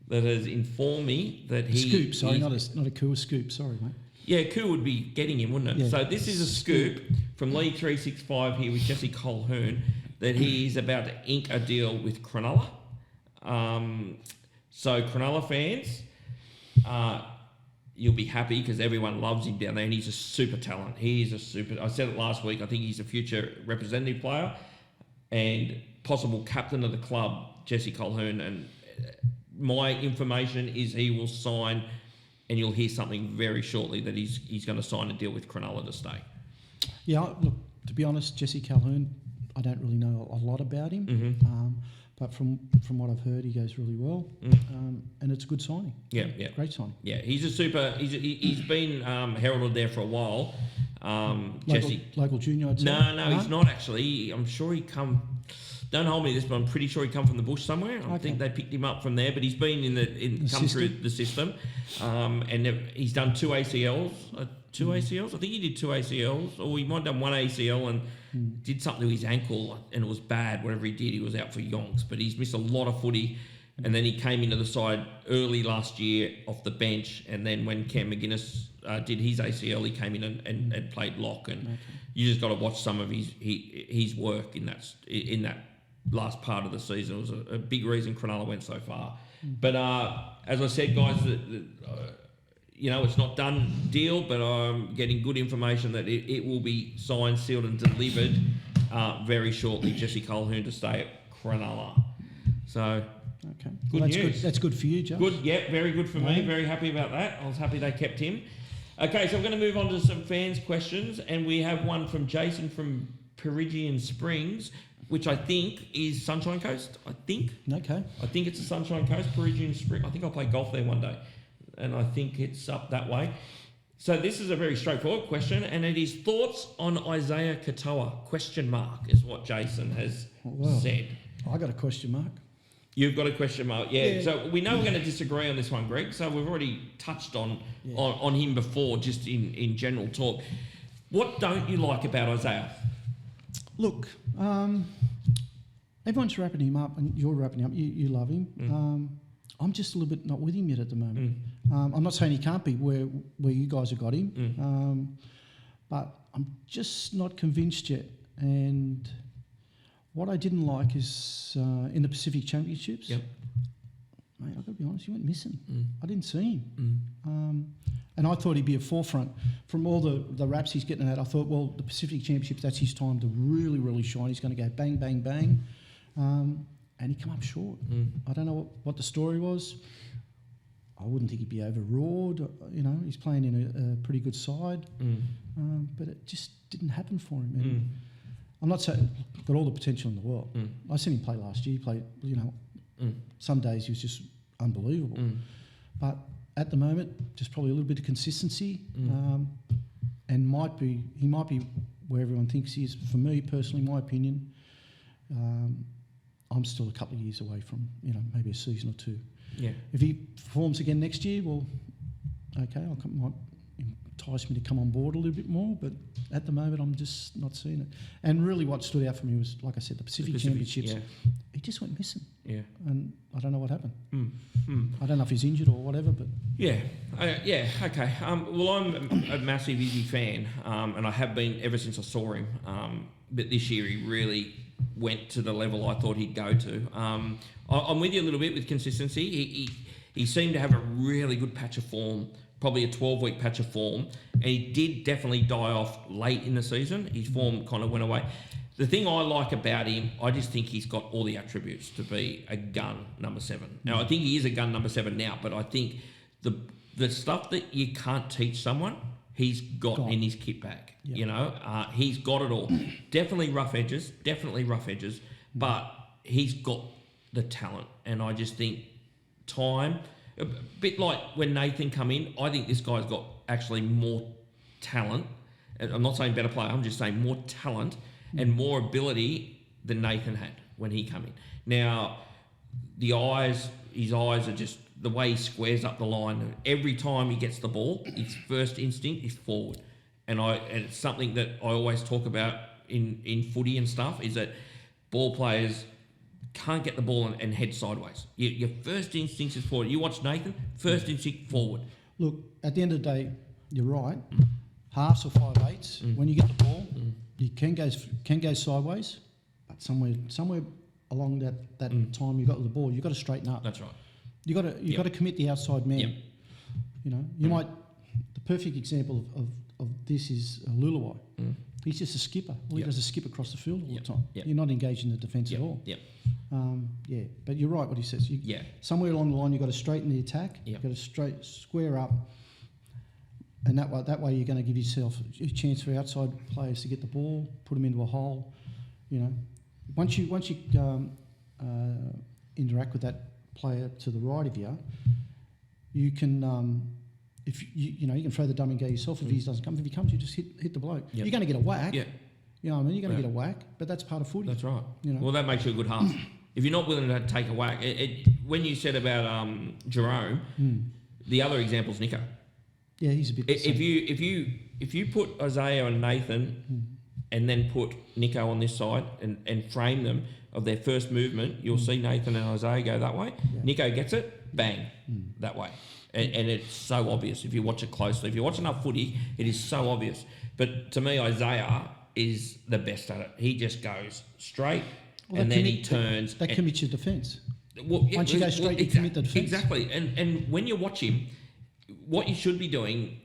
that has informed me that he... Scoop, sorry, not a coup, a scoop, sorry, mate. Yeah, coup would be getting him, wouldn't it? Yeah. So this is a scoop from League 365 here with Jesse Colquhoun that he's about to ink a deal with Cronulla. So Cronulla fans, you'll be happy because everyone loves him down there, and he's a super talent. I said it last week, I think he's a future representative player and possible captain of the club, Jesse Colquhoun. And my information is he will sign, and you'll hear something very shortly that he's going to sign a deal with Cronulla to stay. Yeah, look, to be honest, Jesse Colquhoun, I don't really know a lot about him, but from what I've heard, he goes really well, and it's a good signing. Yeah, great signing. Yeah, he's a super. He's been heralded there for a while. Jesse, local junior, I'd say. No, he's not actually. I'm sure he come. Don't hold me to this, but I'm pretty sure he come from the bush somewhere. I think they picked him up from there, but he's been come through the system, and he's done 2 ACLs. Two ACLs? I think he did 2 ACLs, or he might have done 1 ACL and did something to his ankle, and it was bad. Whatever he did, he was out for yonks. But he's missed a lot of footy, and then he came into the side early last year off the bench, and then when Cam McGuinness did his ACL, he came in and played lock, and you just got to watch some of his work in that last part of the season. It was a big reason Cronulla went so far. But as I said, guys, it's not done deal, but I'm getting good information that it will be signed, sealed and delivered very shortly. Jesse Colquhoun to stay at Cronulla. So, good news. Good. That's good for you, Josh. Good, yeah, very good for me. Very happy about that. I was happy they kept him. Okay, so I'm going to move on to some fans' questions, and we have one from Jason from Perigian Springs, which I think is Sunshine Coast, I think. Okay. I think it's the Sunshine Coast, Perigian Springs. I think I'll play golf there one day, and I think it's up that way. So this is a very straightforward question, and it is thoughts on Isaiah Katoa, ? Is what Jason has said. I got a question mark. You've got a question mark, yeah. So we know we're going to disagree on this one, Greg. So we've already touched on him before, just in general talk. What don't you like about Isaiah? Look, everyone's wrapping him up, and you're wrapping him up. You love him. I'm just a little bit not with him yet at the moment. I'm not saying he can't be where you guys have got him, but I'm just not convinced yet. And what I didn't like is in the Pacific Championships, mate, I've got to be honest, he went missing. I didn't see him. And I thought he'd be a forefront. From all the raps he's getting at, I thought, well, the Pacific Championships, that's his time to really, really shine. He's going to go bang, bang, bang. And he come up short. I don't know what the story was. I wouldn't think he'd be overawed. You know, he's playing in a pretty good side, but it just didn't happen for him. And I'm not saying got all the potential in the world. I seen him play last year. He played, you know, some days he was just unbelievable. But at the moment, just probably a little bit of consistency, and he might be where everyone thinks he is. For me personally, my opinion, I'm still a couple of years away from, you know, maybe a season or two. Yeah. If he performs again next year, well, okay, might entice me to come on board a little bit more. But at the moment, I'm just not seeing it. And really, what stood out for me was, like I said, the Pacific Championships. Yeah. He just went missing. Yeah. And I don't know what happened. I don't know if he's injured or whatever, but yeah, okay. Well, I'm a massive Izzy fan, and I have been ever since I saw him. But this year, he really went to the level I thought he'd go to. I'm with you a little bit with consistency. He seemed to have a really good patch of form, probably a 12-week patch of form, and he did definitely die off late in the season. His form kind of went away. The thing I like about him, I just think he's got all the attributes to be a gun number 7. Now, I think he is a gun number 7 now, but I think the stuff that you can't teach someone, he's got in his kit bag. Yep. You know, he's got it all. Definitely rough edges, but he's got the talent. And I just think time, a bit like when Nathan come in, I think this guy's got actually more talent. I'm not saying better player, I'm just saying more talent and more ability than Nathan had when he come in. Now, his eyes are just, the way he squares up the line, every time he gets the ball, his first instinct is forward. And it's something that I always talk about in footy and stuff, is that ball players can't get the ball and head sideways. Your first instinct is forward. You watch Nathan, first instinct forward. Look, at the end of the day, you're right. Halves or 5/8, when you get the ball, you can go sideways, but somewhere along that time you got the ball, you've got to straighten up. That's right. You got to commit the outside man. Yep. You know, you might. The perfect example of this is Luluwai. He's just a skipper. All he does is skip across the field all the time. Yep. You're not engaged in the defence at all. Yep. But you're right what he says. Somewhere along the line you've got to straighten the attack. Yep. You've got to square up, and that way you're going to give yourself a chance for outside players to get the ball, put them into a hole. You know, once you interact with that player to the right of you, you can if you can throw the dummy and go yourself if he doesn't come. If he comes, you just hit the bloke. Yep. You're going to get a whack. Yeah. You know what I mean? You're going to get a whack, but that's part of footy. That's right. You know? Well, that makes you a good half. If you're not willing to take a whack, when you said about Jerome, the other example is Nico. Yeah, he's a bit. If you put Isaiah and Nathan, and then put Nico on this side and frame them of their first movement, you'll see Nathan and Isaiah go that way. Yeah. Nico gets it, bang, that way. And it's so obvious if you watch it closely. If you watch enough footy, it is so obvious. But to me, Isaiah is the best at it. He just goes straight and then he turns. That commits your defence. Well, once you go straight, you commit the defence. Exactly. And when you watch him, what you should be doing,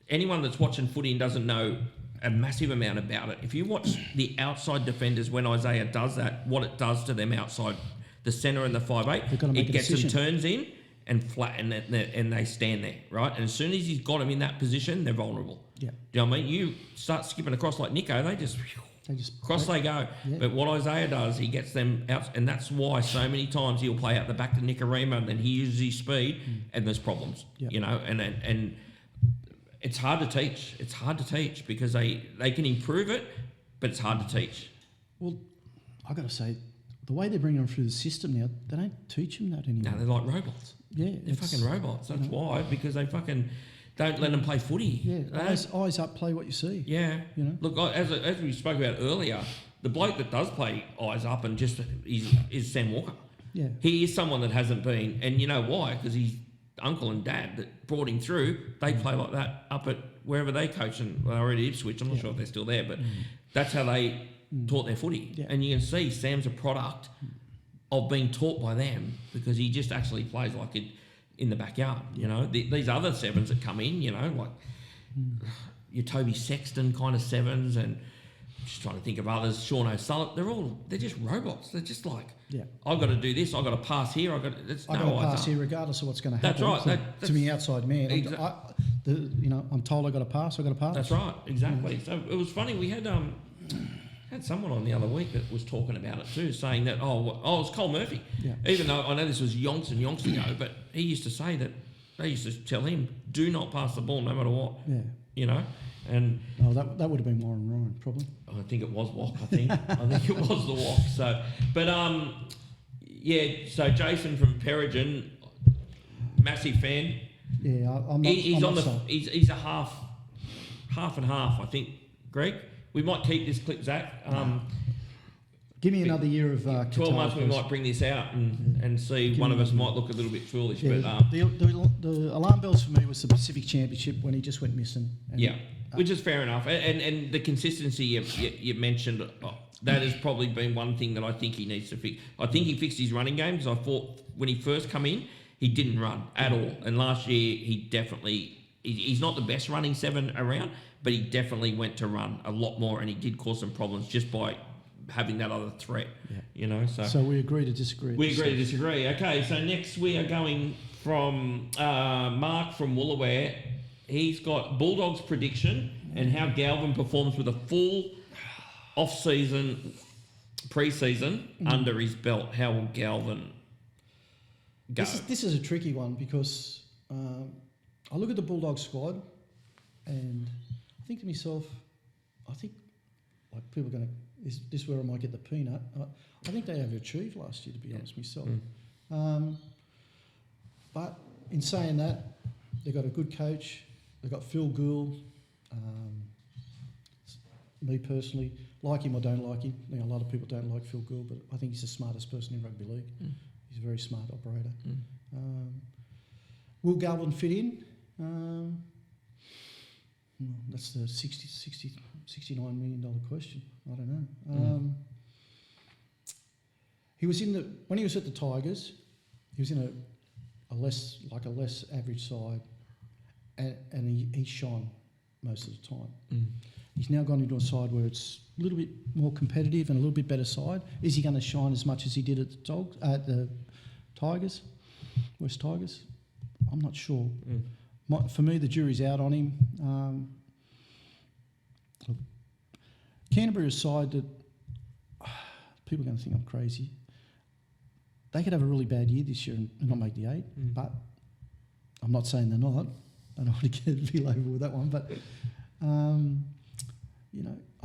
anyone that's watching footy and doesn't know a massive amount about it, if you watch the outside defenders when Isaiah does that, what it does to them outside the centre and the 5'8", it gets them turns in and flatten it, and they stand there, right? And as soon as he's got them in that position, they're vulnerable. Yeah. Do you know what I mean? You start skipping across like Nico, they just across they go. Yeah. But what Isaiah does, he gets them out, and that's why so many times he'll play out the back to Nicarima, and then he uses his speed, and there's problems. Yeah. You know, and it's hard to teach. It's hard to teach because they can improve it, but it's hard to teach. Well, I got to say, the way they're bringing them through the system now, they don't teach them that anymore. No, they're like robots. Yeah, they're fucking robots. That's why, because they fucking don't let them play footy. Yeah, eyes up, play what you see. Yeah, you know. Look, as we spoke about earlier, the bloke that does play eyes up and just is Sam Walker. Yeah, he is someone that hasn't been, and you know why? Because his uncle and dad that brought him through, they play like that up at wherever they coach, and they're already Ipswich. I'm not sure if they're still there, but that's how they taught their footy. Yeah. And you can see Sam's a product of being taught by them because he just actually plays like it in the backyard. You know, these other sevens that come in, you know, like your Toby Sexton kind of sevens, and just trying to think of others. Sean O'Sullivan. They're just robots. They're just like, Yeah. I've got to do this. I've got to pass here. I've got to pass here regardless of what's going to happen. That's right. To me, outside man, Exa- I'm told I've got to pass. I've got to pass. That's right. Exactly. So it was funny. We had someone on the other week that was talking about it too, saying that it's Cole Murphy. Yeah. Even though I know this was yonks ago, but he used to say that they used to tell him, do not pass the ball no matter what. Yeah. You know, and that would have been Warren Ryan probably. I think it was Wok. I think it was the Wok. So, but So Jason from Peregrine, massive fan. Yeah, I'm not. He's a half and half. I think, Greg. We might keep this clip, Zach. Give me another year of 12 months. We might bring this out and see. One of us might look a little bit foolish, but the alarm bells for me was the Pacific Championship when he just went missing. Which is fair enough. And the consistency you mentioned, that has probably been one thing that I think he needs to fix. I think he fixed his running game because I thought when he first come in, he didn't run at all. And last year, he's not the best running 7 around, but he definitely went to run a lot more, and he did cause some problems just by having that other threat. Yeah. You know, so we agree to disagree. We agree to disagree. Okay, so next we are going from Mark from Woolaware. He's got Bulldogs prediction and how Galvin performs with a full off-season, pre-season under his belt. How will Galvin go? This is a tricky one because I look at the Bulldogs squad and I think to myself, like people are going to, is this where I might get the peanut? I think they overachieved last year, to be honest myself. But in saying that, they've got a good coach. They've got Phil Gould. Me personally, like him or don't like him. A lot of people don't like Phil Gould, but I think he's the smartest person in rugby league. He's a very smart operator. Will Galvin fit in? That's the $69 million question. I don't know. He was when he was at the Tigers, he was in a less average side, and he shone most of the time. He's now gone into a side where it's a little bit more competitive and a little bit better side. Is he going to shine as much as he did at the Tigers, West Tigers? I'm not sure. For me, the jury's out on him. Canterbury is a side that people are going to think I'm crazy. They could have a really bad year this year and not make the 8, but I'm not saying they're not. I don't want to get feel over with that one, but I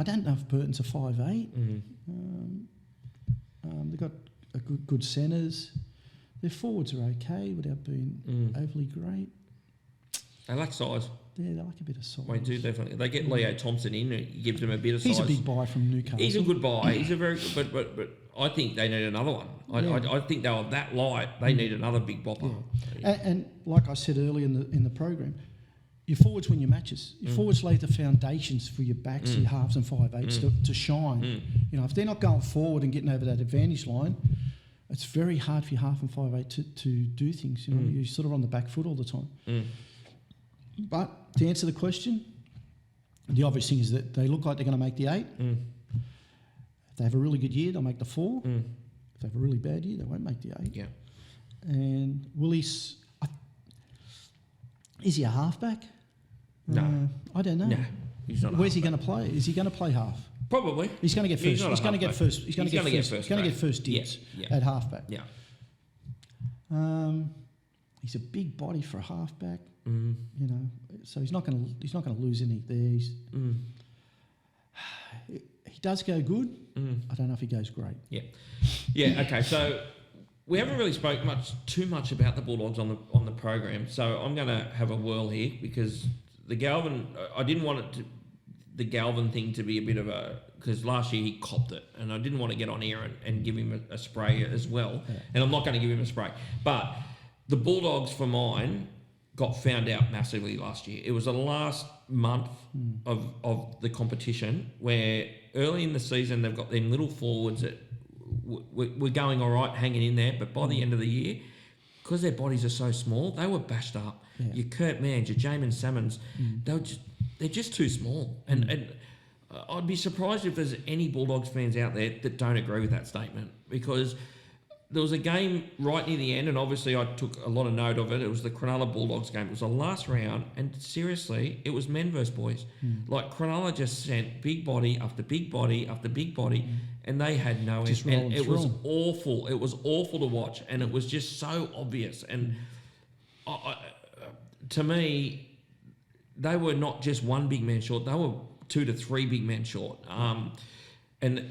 don't know if Burton's a 5'8". They've got a good centres. Their forwards are okay without being overly great. They lack size. Yeah, they like a bit of size. They do, definitely. They get Leo Thompson in, he gives them a bit of size. He's a big buy from Newcastle. He's a good buy. He's a very good, but I think they need another one. I think they were that light. They need another big bopper. Yeah. And like I said earlier in the program, your forwards win your matches. Your forwards lay the foundations for your backs, your halves and 5'8" to shine. If they're not going forward and getting over that advantage line, it's very hard for your half and 5'8" to do things. You're sort of on the back foot all the time. But to answer the question, the obvious thing is that they look like they're going to make the 8. If they have a really good year, they'll make the 4. If they have a really bad year, they won't make the 8. Yeah. And Willis, is he a halfback? No. I don't know. No, he's not. Where's he going to play? Is he going to play half? Probably. He's going to get first. He's going to get first. He's going to get first dibs at halfback. Yeah. He's a big body for a halfback. So he's not going to lose any there. He does go good. I don't know if he goes great. Yeah. Yeah. Okay. So we haven't really spoke too much about the Bulldogs on the program. So I'm going to have a whirl here because the Galvin. I didn't want the Galvin thing to be a bit of because last year he copped it, and I didn't want to get on here and give him a spray as well. Yeah. And I'm not going to give him a spray, but the Bulldogs for mine got found out massively last year. It was the last month of the competition where early in the season they've got them little forwards that were going all right, hanging in there, but by the end of the year, because their bodies are so small, they were bashed up. Yeah. Your Kurt Manns, your Jamin Salmons, they're just too small. And I'd be surprised if there's any Bulldogs fans out there that don't agree with that statement, because there was a game right near the end, and obviously I took a lot of note of it. It was the Cronulla Bulldogs game. It was the last round, and seriously, it was men versus boys. Like, Cronulla just sent big body after big body after big body, and they had no end. And it was awful. It was awful to watch, and it was just so obvious. And to me, they were not just one big man short. They were 2 to 3 big men short. And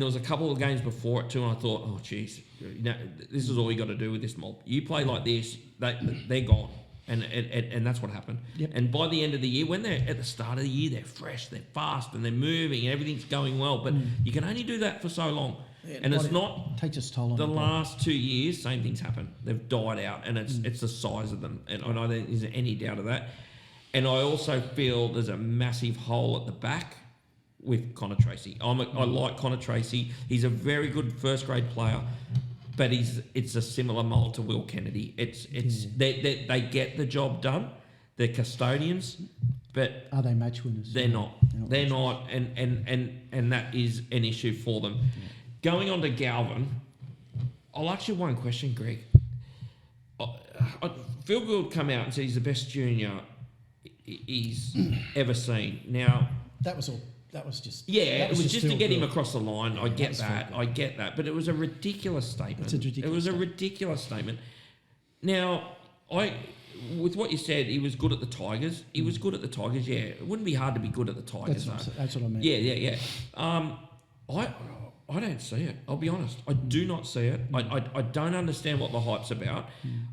there was a couple of games before it too, and I thought, oh, geez, this is all you got to do with this mob. You play like this, they're gone. And that's what happened. Yep. And by the end of the year, when they're at the start of the year, they're fresh, they're fast, and they're moving, and everything's going well. But you can only do that for so long. Yeah, and it's not... takes its toll on the last 2 years, same thing's happened. They've died out, and it's the size of them. And I don't think there's any doubt of that. And I also feel there's a massive hole at the back with Connor Tracy. I like Connor Tracy. He's a very good first grade player, but it's a similar mould to Will Kennedy. They get the job done. They're custodians, but are they match winners? They're not. They're not, and that is an issue for them. Yeah. Going on to Galvin, I'll ask you one question, Greg. Phil Gould come out and said he's the best junior he's ever seen. Now that was all. That was just... Yeah, it was just to get him across the line. I get that. But it was a ridiculous statement. It was a ridiculous statement. Now, with what you said, he was good at the Tigers. He was good at the Tigers, yeah. It wouldn't be hard to be good at the Tigers, that's what I meant. Yeah. I don't see it. I'll be honest. I do not see it. I don't understand what the hype's about.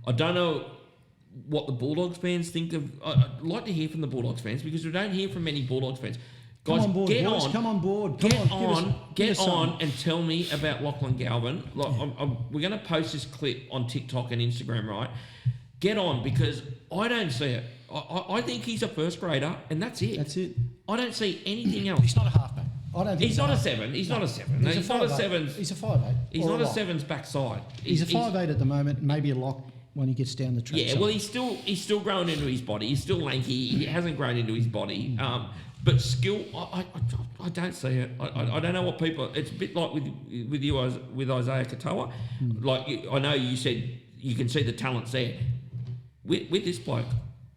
I don't know what the Bulldogs fans think of... I'd like to hear from the Bulldogs fans, because we don't hear from many Bulldogs fans. Guys, come on board, get boys. on. Come on board. Get on and tell me about Lachlan Galvin. We're going to post this clip on TikTok and Instagram, right? Get on, because I don't see it. I think he's a first grader, and that's it. That's it. I don't see anything else. He's not a halfback. I don't think he's not a 7. He's not a 7. He's not a 7. He's a 5'8". He's not a 7's backside. He's a 5'8" at the moment, maybe a lock when he gets down the track. Yeah, well, he's still growing into his body. He's still lanky. He hasn't grown into his body. But skill, I don't see it. I don't know what people... It's a bit like with you with Isaiah Katoa. Like, I know you said you can see the talent's there. With this bloke,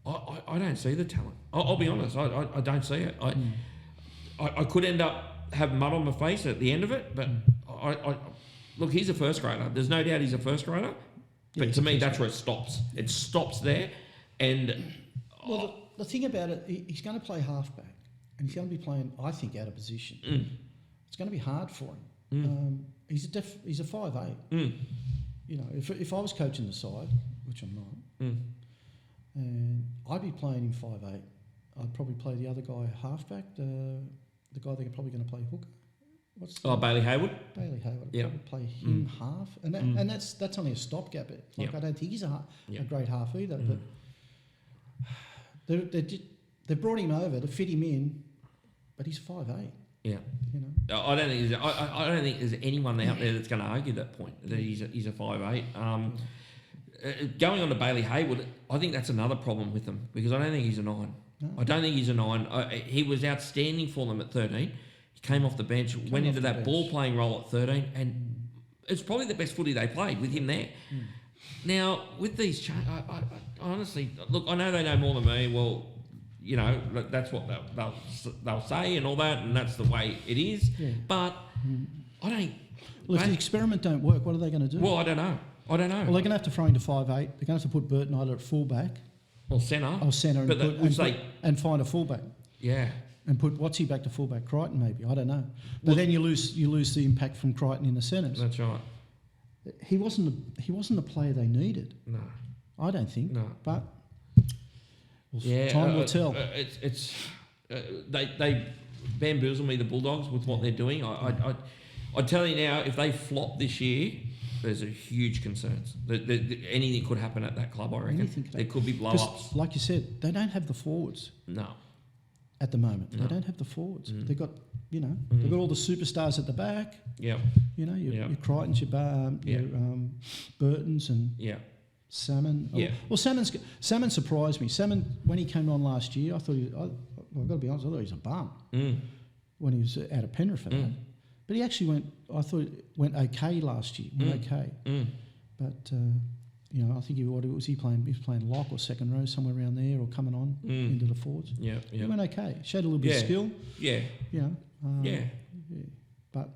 I don't see the talent. I'll be honest. I don't see it. I could end up having mud on my face at the end of it, but look, he's a first grader. There's no doubt he's a first grader. But to me, that's where it stops. It stops there. And... Well, the thing about it, he's going to play halfback. And he's going to be playing, I think, out of position. It's going to be hard for him. He's a 5'8". You know, if I was coaching the side, which I'm not, and I'd be playing him 5'8", I'd probably play the other guy halfback, the guy they're probably going to play hooker. Bailey Hayward. Bailey Hayward. Yeah. Probably play him half, and that's only a stopgap. Like I don't think he's a great half either. But they brought him over to fit him in. But he's 5'8". Yeah, you know. I don't think there's anyone out there that's going to argue that point that he's a 5'8". Going on to Bailey Hayward, I think that's another problem with him, because I don't think he's a 9. No. I don't think he's a 9. He was outstanding for them at 13. He came off the bench, went into that ball playing role at 13, and it's probably the best footy they played with him there. Now with these, I honestly look. I know they know more than me. Well. You know, that's what they'll say and all that, and that's the way it is. Yeah. But I don't... Well, if the experiment don't work, what are they going to do? Well, I don't know. Well, they're going to have to throw him to 5'8". They're going to have to put Burton either at fullback... Or centre. And find a fullback. Yeah. And put what's he back to fullback? Crichton, maybe. I don't know. But then you lose the impact from Crichton in the centres. That's right. He wasn't the player they needed. No. I don't think. No. But... time will tell. They bamboozle me, the Bulldogs, with what they're doing. I tell you now, if they flop this year, there's a huge concerns. Anything could happen at that club, I reckon. There could be blow-ups. Like you said, they don't have the forwards. No. At the moment. No. They don't have the forwards. They've got, they've got all the superstars at the back. Yeah. You know, your Crichtons, your Burtons and... Yeah. Salmon. Yeah. Well, Salmon surprised me. Salmon, when he came on last year, I thought I've got to be honest, I thought he was a bum. when he was out of Penrith for that. But he actually went okay last year. Okay. But, you know, I think he was playing? He was playing lock or second row, somewhere around there, or coming on into the forwards. Yeah. He went okay. Showed a little bit of skill. Yeah. You know. Yeah. But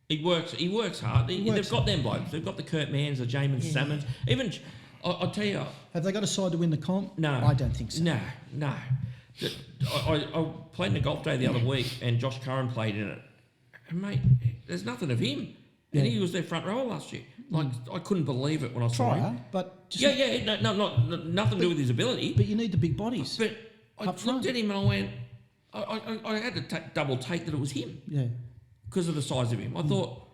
he works hard. They've got them blokes. They've got the Kurt Manns, the Jamin Salmons. Even, I'll tell you. Have they got a side to win the comp? No. I don't think so. No. I played in a golf day the other week and Josh Curran played in it. And, mate, there's nothing of him. Yeah. And he was their front rower last year. Like, I couldn't believe it when I saw him. But... nothing to do with his ability. But you need the big bodies. But I looked at him and I went... I had to double take that it was him. Yeah. Because of the size of him. I thought,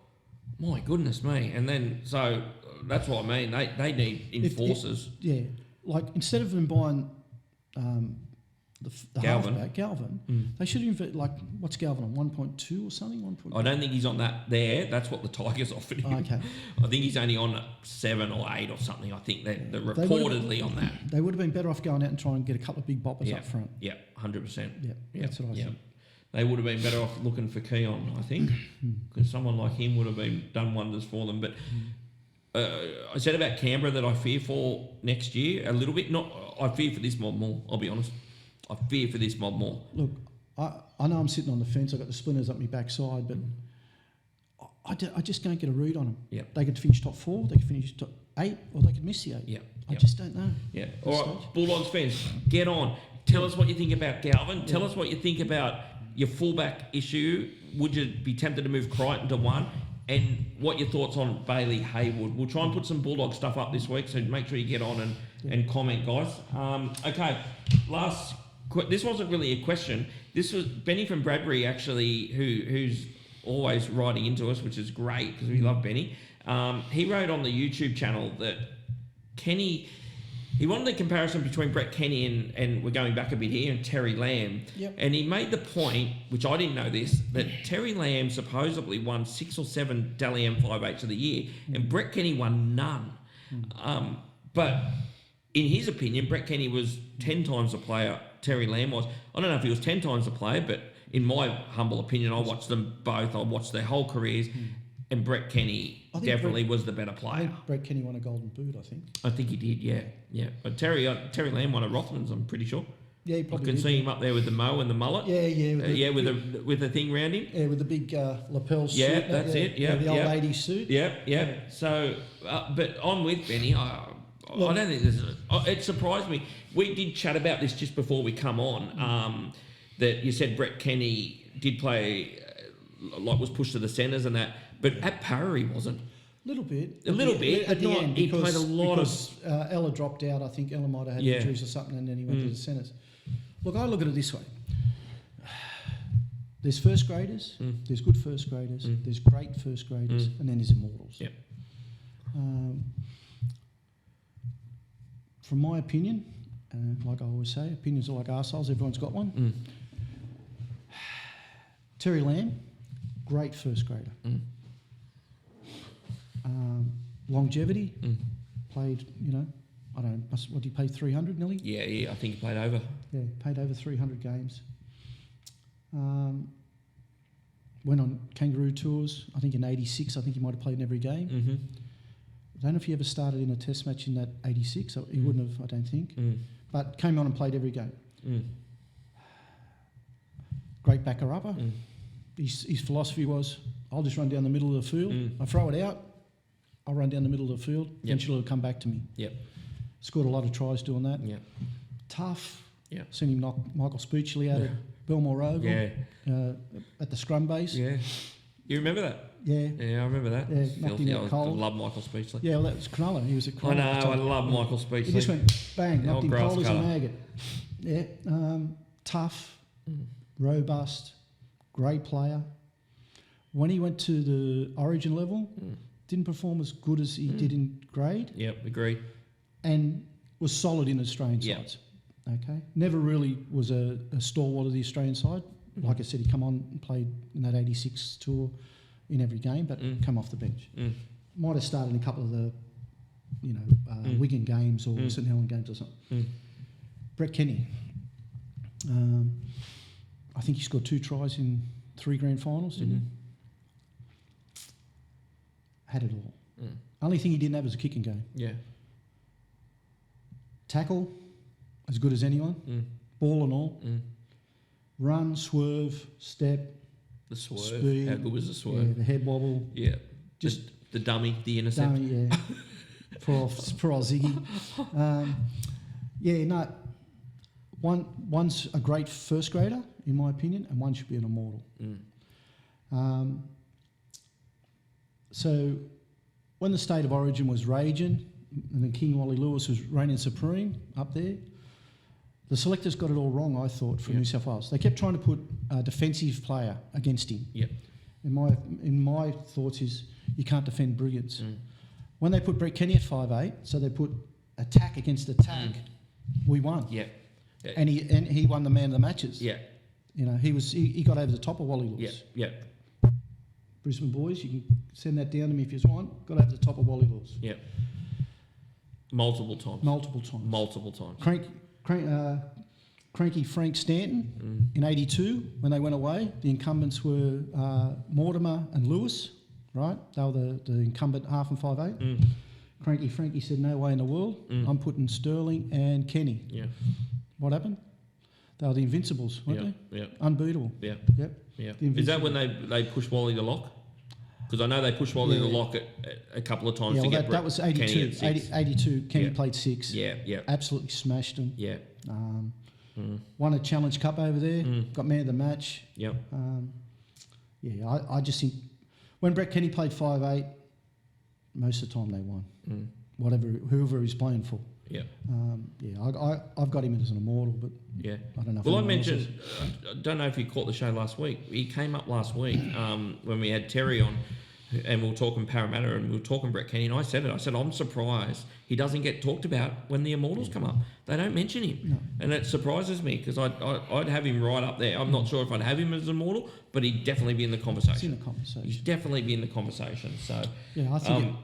my goodness me. And then, so, that's what I mean. They need enforcers. Like, instead of them buying... the Galvin. halfback, Galvin, they should invest, like, what's Galvin on, 1.2 or something? I don't think he's on that there. That's what the Tigers offered him. Okay. I think he's only on 7 or 8 or something. I think they're reportedly on that. They would have been better off going out and trying to get a couple of big boppers up front. Yeah, 100%. Yeah, that's what I think. They would have been better off looking for Keon, I think, because someone like him would have done wonders for them. But I said about Canberra that I fear for next year a little bit. I fear for this mob more, I'll be honest. I fear for this mob more. Look, I know I'm sitting on the fence. I've got the splinters up my backside, but I just don't get a read on them. Yep. They could finish top 4, they could finish top 8, or they could miss the 8. I just don't know. Yeah. All right, Bulldogs fans, get on. Tell us what you think about Galvin. Tell us what you think about your fullback issue. Would you be tempted to move Crichton to 1? And what your thoughts on Bailey Haywood. We'll try and put some Bulldog stuff up this week, so make sure you get on and comment, guys. Okay, this wasn't really a question. This was Benny from Bradbury, actually, who's always writing into us, which is great because we love Benny. He wrote on the YouTube channel that Kenny... He wanted the comparison between Brett Kenny and we're going back a bit here, and Terry Lamb. Yep. And he made the point, which I didn't know this, that Terry Lamb supposedly won 6 or 7 Dally M58s of the year, and Brett Kenny won none. But in his opinion, Brett Kenny was 10 times the player Terry Lamb was. I don't know if he was 10 times the player, but in my humble opinion, I watched them both. I watched their whole careers. And Brett Kenny definitely was the better player. I think Brett Kenny won a golden boot, I think. I think he did, yeah. But Terry Lamb won a Rothmans, I'm pretty sure. Yeah, he probably I can did. see him up there with the mo and the mullet. Yeah. With the thing round him. Yeah, with the big lapel suit. Yeah, that's it. Yeah, the old 80s suit. Yeah. So, but I'm with Benny. I don't think there's... It surprised me. We did chat about this just before we come on, that you said Brett Kenny did play, was pushed to the centres and that, but at Para he wasn't. A little bit. At the end. He played a lot of... Ella dropped out. I think Ella might have had injuries or something, and then he went to the centres. Look, I look at it this way. There's first graders, there's good first graders, there's great first graders, and then there's immortals. Yep. From my opinion, like I always say, opinions are like arseholes, everyone's got one. Terry Lamb, great first grader. Longevity, played, I don't know, what did he play, 300 nearly? Yeah, I think he played over. Yeah, played over 300 games. Went on kangaroo tours, I think in 86, I think he might have played in every game. I don't know if he ever started in a test match in that 86, he wouldn't have, I don't think. But came on and played every game. Great backer-upper. His philosophy was, I'll just run down the middle of the field, I throw it out, I'll run down the middle of the field, eventually it'll come back to me. Scored a lot of tries doing that. Tough. Seen him knock Michael Spuchley out at Belmore Oval at the scrum base. You remember that? Yeah, I remember that. Yeah, knocked him out cold. I love Michael Spuchley. Yeah, well, that was Cronulla. He was at Cronulla. I know, I love Michael Spuchley. He just went bang, knocked him grass cold as a cutter. maggot. Yeah, tough, robust, great player. When he went to the Origin level, didn't perform as good as he did in grade. Yep, agreed. And was solid in Australian sides. Okay, never really was a stalwart of the Australian side. Like I said, he come on and played in that 86 tour in every game, but come off the bench. Might have started in a couple of the, Wigan games or St Helens games or something. Brett Kenny, I think he scored 2 tries in 3 grand finals, didn't he? Had it all. Only thing he didn't have was a kicking game. Yeah. Tackle, as good as anyone. Ball and all. Run, swerve, step. The swerve. Speed. How good was the swerve? Yeah, the head wobble. Yeah. Just the dummy, the intercept. Dummy, yeah. for our Ziggy. One's a great first grader, in my opinion, and one should be an immortal. So when the state of origin was raging and then King Wally Lewis was reigning supreme up there, the selectors got it all wrong, I thought, for New South Wales. They kept trying to put a defensive player against him. Yep. In my thoughts is you can't defend brilliance. When they put Brett Kenny at 5'8", so they put attack against attack, we won. Yeah. And he won the man of the matches. Yeah. You know, he got over the top of Wally Lewis. Yeah. Brisbane boys, you can send that down to me if you want. Got over the top of Wally Lewis. Yeah. Multiple times. Cranky Frank Stanton in 82 when they went away. The incumbents were Mortimer and Lewis, right? They were the incumbent half and 5'8". Cranky Frankie said, no way in the world. I'm putting Sterling and Kenny. Yeah. What happened? They were the Invincibles, weren't they? Yeah. Unbeatable. Yeah. Yep. Yeah. Is that when they pushed Wally to lock? Because I know they pushed Wally to lock it a couple of times to get that was 82. Kenny at 6. 82, Kenny played 6. Yeah. Absolutely smashed them. Yeah. Won a Challenge Cup over there. Got man of the match. Yep. I just think when Brett Kenny played 5'8", most of the time they won. Whoever he's playing for. Yeah. I've got him as an immortal, but I don't know. Well, I mentioned, I don't know if you caught the show last week. He came up last week when we had Terry on, and we were talking Parramatta, and we were talking Brett Kenny, and I said, I'm surprised he doesn't get talked about when the immortals come up. They don't mention him. No. And it surprises me because I'd have him right up there. I'm not sure if I'd have him as an immortal, but he'd definitely be in the conversation. He's in the conversation. He's definitely be in the conversation. So yeah,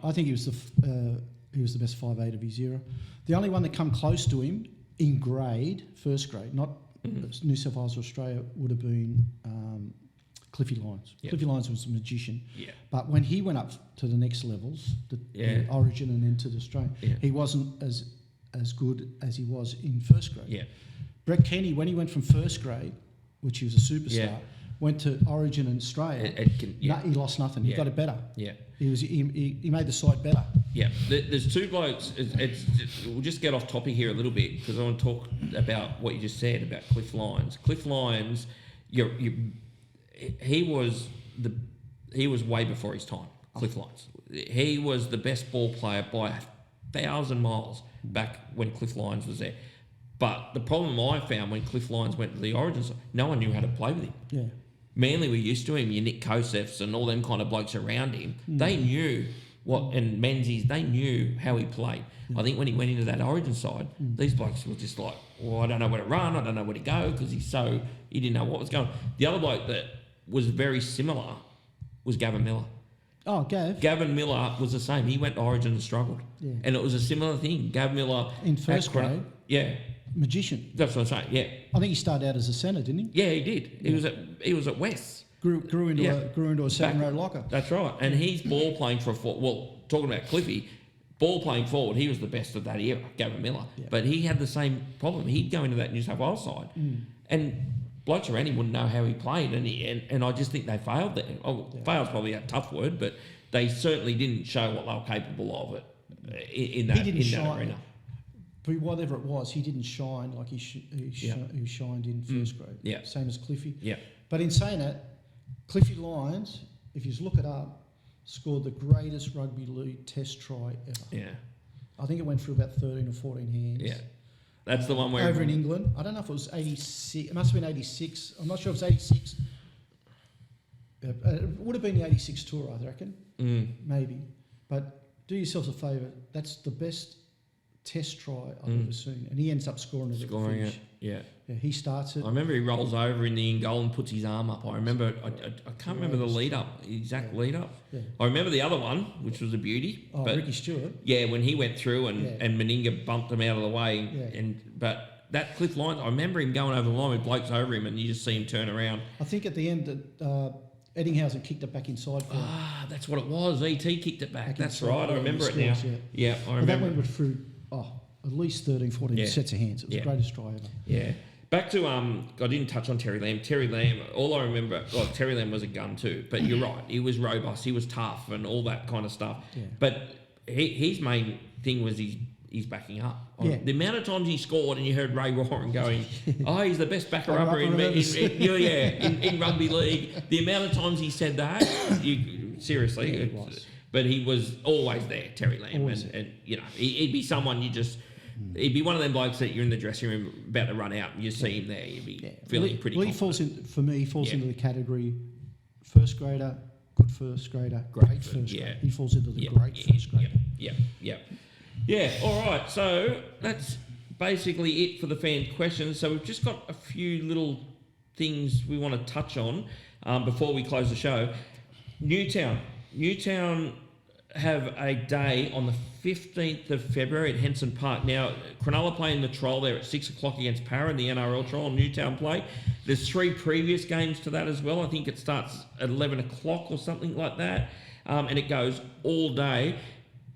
I think he was the best 5'8" of his era. The only one that come close to him in grade, first grade, not New South Wales or Australia, would have been Cliffy Lyons. Yep. Cliffy Lyons was a magician. Yeah. But when he went up to the next levels, the Origin and then to the Australian, he wasn't as good as he was in first grade. Yeah. Brett Kenny, when he went from first grade, which he was a superstar, went to Origin and Australia, he lost nothing. He got it better. Yeah. He made the side better. Yeah. There's two blokes. We'll just get off topic here a little bit because I want to talk about what you just said about Cliff Lyons. Cliff Lyons, he was way before his time. Cliff Lyons. He was the best ball player by 1,000 miles back when Cliff Lyons was there. But the problem I found when Cliff Lyons went to the Origins, no one knew how to play with him. Yeah. Manly were used to him, your Nick Kosefs and all them kind of blokes around him. They knew and Menzies, they knew how he played. I think when he went into that Origin side, these blokes were just like, well, I don't know where to run, I don't know where to go, because he didn't know what was going on. The other bloke that was very similar was Gavin Miller. Oh, Gav. Gavin Miller was the same. He went to Origin and struggled. Yeah. And it was a similar thing. Gavin Miller... In first grade? Yeah. Magician. That's what I'm saying, yeah. I think he started out as a centre, didn't he? Yeah, he did. He was at West. Grew into a second-row locker. That's right. And he's ball playing for a forward. Well, talking about Cliffy, ball playing forward, he was the best of that era, Gavin Miller. Yeah. But he had the same problem. He'd go into that New South Wales side. And blokes around him wouldn't know how he played. And I just think they failed there. Failed's probably a tough word, but they certainly didn't show what they were capable of in that arena. But whatever it was, he didn't shine like he shined in first grade. Yeah. Same as Cliffy. Yeah. But in saying that, Cliffy Lyons, if you look it up, scored the greatest rugby league test try ever. Yeah. I think it went through about 13 or 14 hands. Yeah. That's the one where... Over in England. I don't know if it was 86. It must have been 86. I'm not sure if it was 86. It would have been the 86 tour, I reckon. Maybe. But do yourselves a favour. That's the best test try I've ever seen. And he ends up scoring it at the finish. Yeah, he starts it. I remember he rolls over in the end goal and puts his arm up. I remember, I can't remember the lead up, the exact lead up. Yeah. I remember the other one, which was a beauty. Oh, but Ricky Stewart. Yeah, when he went through and Meninga bumped him out of the way. Yeah. But that Cliff Lyons, I remember him going over the line with blokes over him, and you just see him turn around. I think at the end that Eddinghausen kicked it back inside for him. That's what it was. ET kicked it back. That's inside, right. I remember it now. Yeah, I remember. But that went through at least 13, 14 sets of hands. It was the greatest try ever. Yeah. Back to I didn't touch on Terry Lamb. Terry Lamb, all I remember, Terry Lamb was a gun too. But you're right, he was robust, he was tough, and all that kind of stuff. Yeah. But his main thing was he's backing up. Yeah. The amount of times he scored, and you heard Ray Warren going, he's the best backer-upper in rugby league. The amount of times he said that, seriously, it was. But he was always there, Terry Lamb, and he'd be someone you just. He'd be one of them blokes that you're in the dressing room about to run out and you see him there. You'd be feeling pretty confident. He falls into the category first grader, good first grader, great first grader. He falls into the great first grader. Yeah, all right. So that's basically it for the fan questions. So we've just got a few little things we want to touch on before we close the show. Newtown have a day on the 15th of February at Henson Park. Now, Cronulla playing the trial there at 6 o'clock against Para in the NRL trial, Newtown play. There's 3 previous games to that as well. I think it starts at 11 o'clock or something like that, and it goes all day.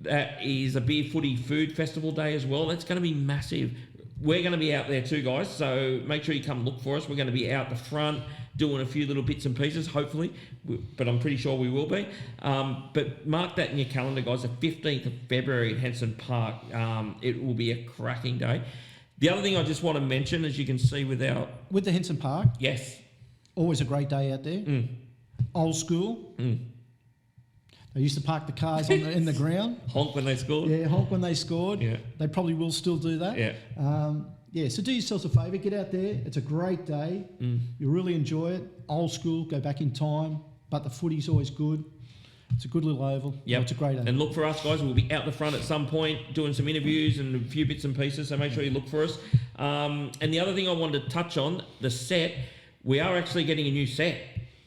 That is a beer footy food festival day as well. That's going to be massive. We're going to be out there too, guys, so make sure you come look for us. We're going to be out the front doing a few little bits and pieces, hopefully, but I'm pretty sure we will be. But mark that in your calendar, guys, the 15th of February at Henson Park. It will be a cracking day. The other thing I just want to mention, as you can see with the Henson Park, yes, always a great day out there. Old school. They used to park the cars in the ground. Honk when they scored. Yeah, honk when they scored. Yeah. They probably will still do that. Yeah. So do yourselves a favour, get out there. It's a great day. You'll really enjoy it. Old school, go back in time, but the footy's always good. It's a good little oval. Yeah, it's a great day. And look for us, guys. We'll be out the front at some point doing some interviews and a few bits and pieces, so make sure you look for us. And the other thing I wanted to touch on, the set, we are actually getting a new set.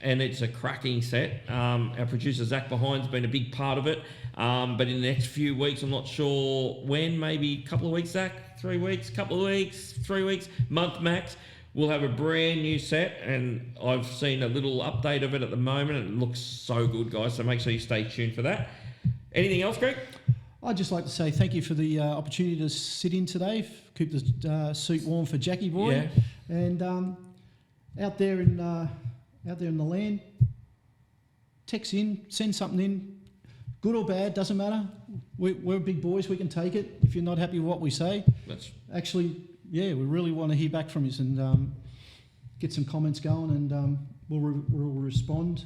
And it's a cracking set. Our producer, Zach Behind's been a big part of it. But in the next few weeks, I'm not sure when, maybe a couple of weeks, Zach? 3 weeks, couple of weeks, 3 weeks, month max. We'll have a brand new set, and I've seen a little update of it at the moment. It looks so good, guys, so make sure you stay tuned for that. Anything else, Greg? I'd just like to say thank you for the opportunity to sit in today, keep the suit warm for Jackie boy. Yeah. And out there in the land, text in, send something in, good or bad, doesn't matter. We're big boys, we can take it. If you're not happy with what we say, we really want to hear back from you and get some comments going, and we'll respond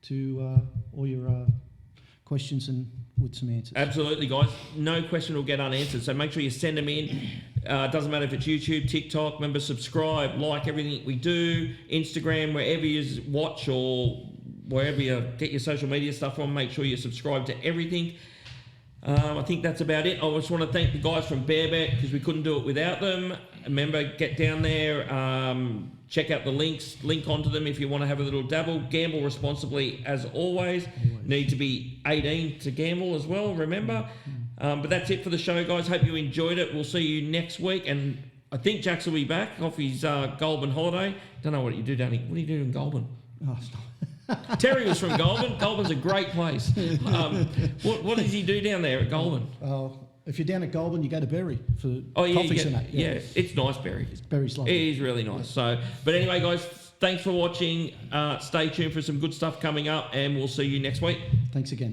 to all your questions and with some answers. Absolutely, guys. No question will get unanswered, so make sure you send them in. Doesn't matter if it's YouTube, TikTok. Remember, subscribe, like everything we do, Instagram, wherever you watch or wherever you get your social media stuff from. Make sure you subscribe to everything. I think that's about it. I just want to thank the guys from BearBet because we couldn't do it without them. Remember, get down there, check out the links, link onto them if you want to have a little dabble. Gamble responsibly as always. Need to be 18 to gamble as well, remember. But that's it for the show, guys. Hope you enjoyed it. We'll see you next week. And I think Jax will be back off his Galvin holiday. Don't know what you do down here. What do you do in Galvin? Oh, stop. Terry was from Galvin. Galvin's a great place. What does he do down there at Galvin? If you're down at Galvin, you go to Berry for coffee and that. Yeah, it's nice, Berry. Berry's lovely. It is really nice. Yeah. But anyway, guys, thanks for watching. Stay tuned for some good stuff coming up, and we'll see you next week. Thanks again.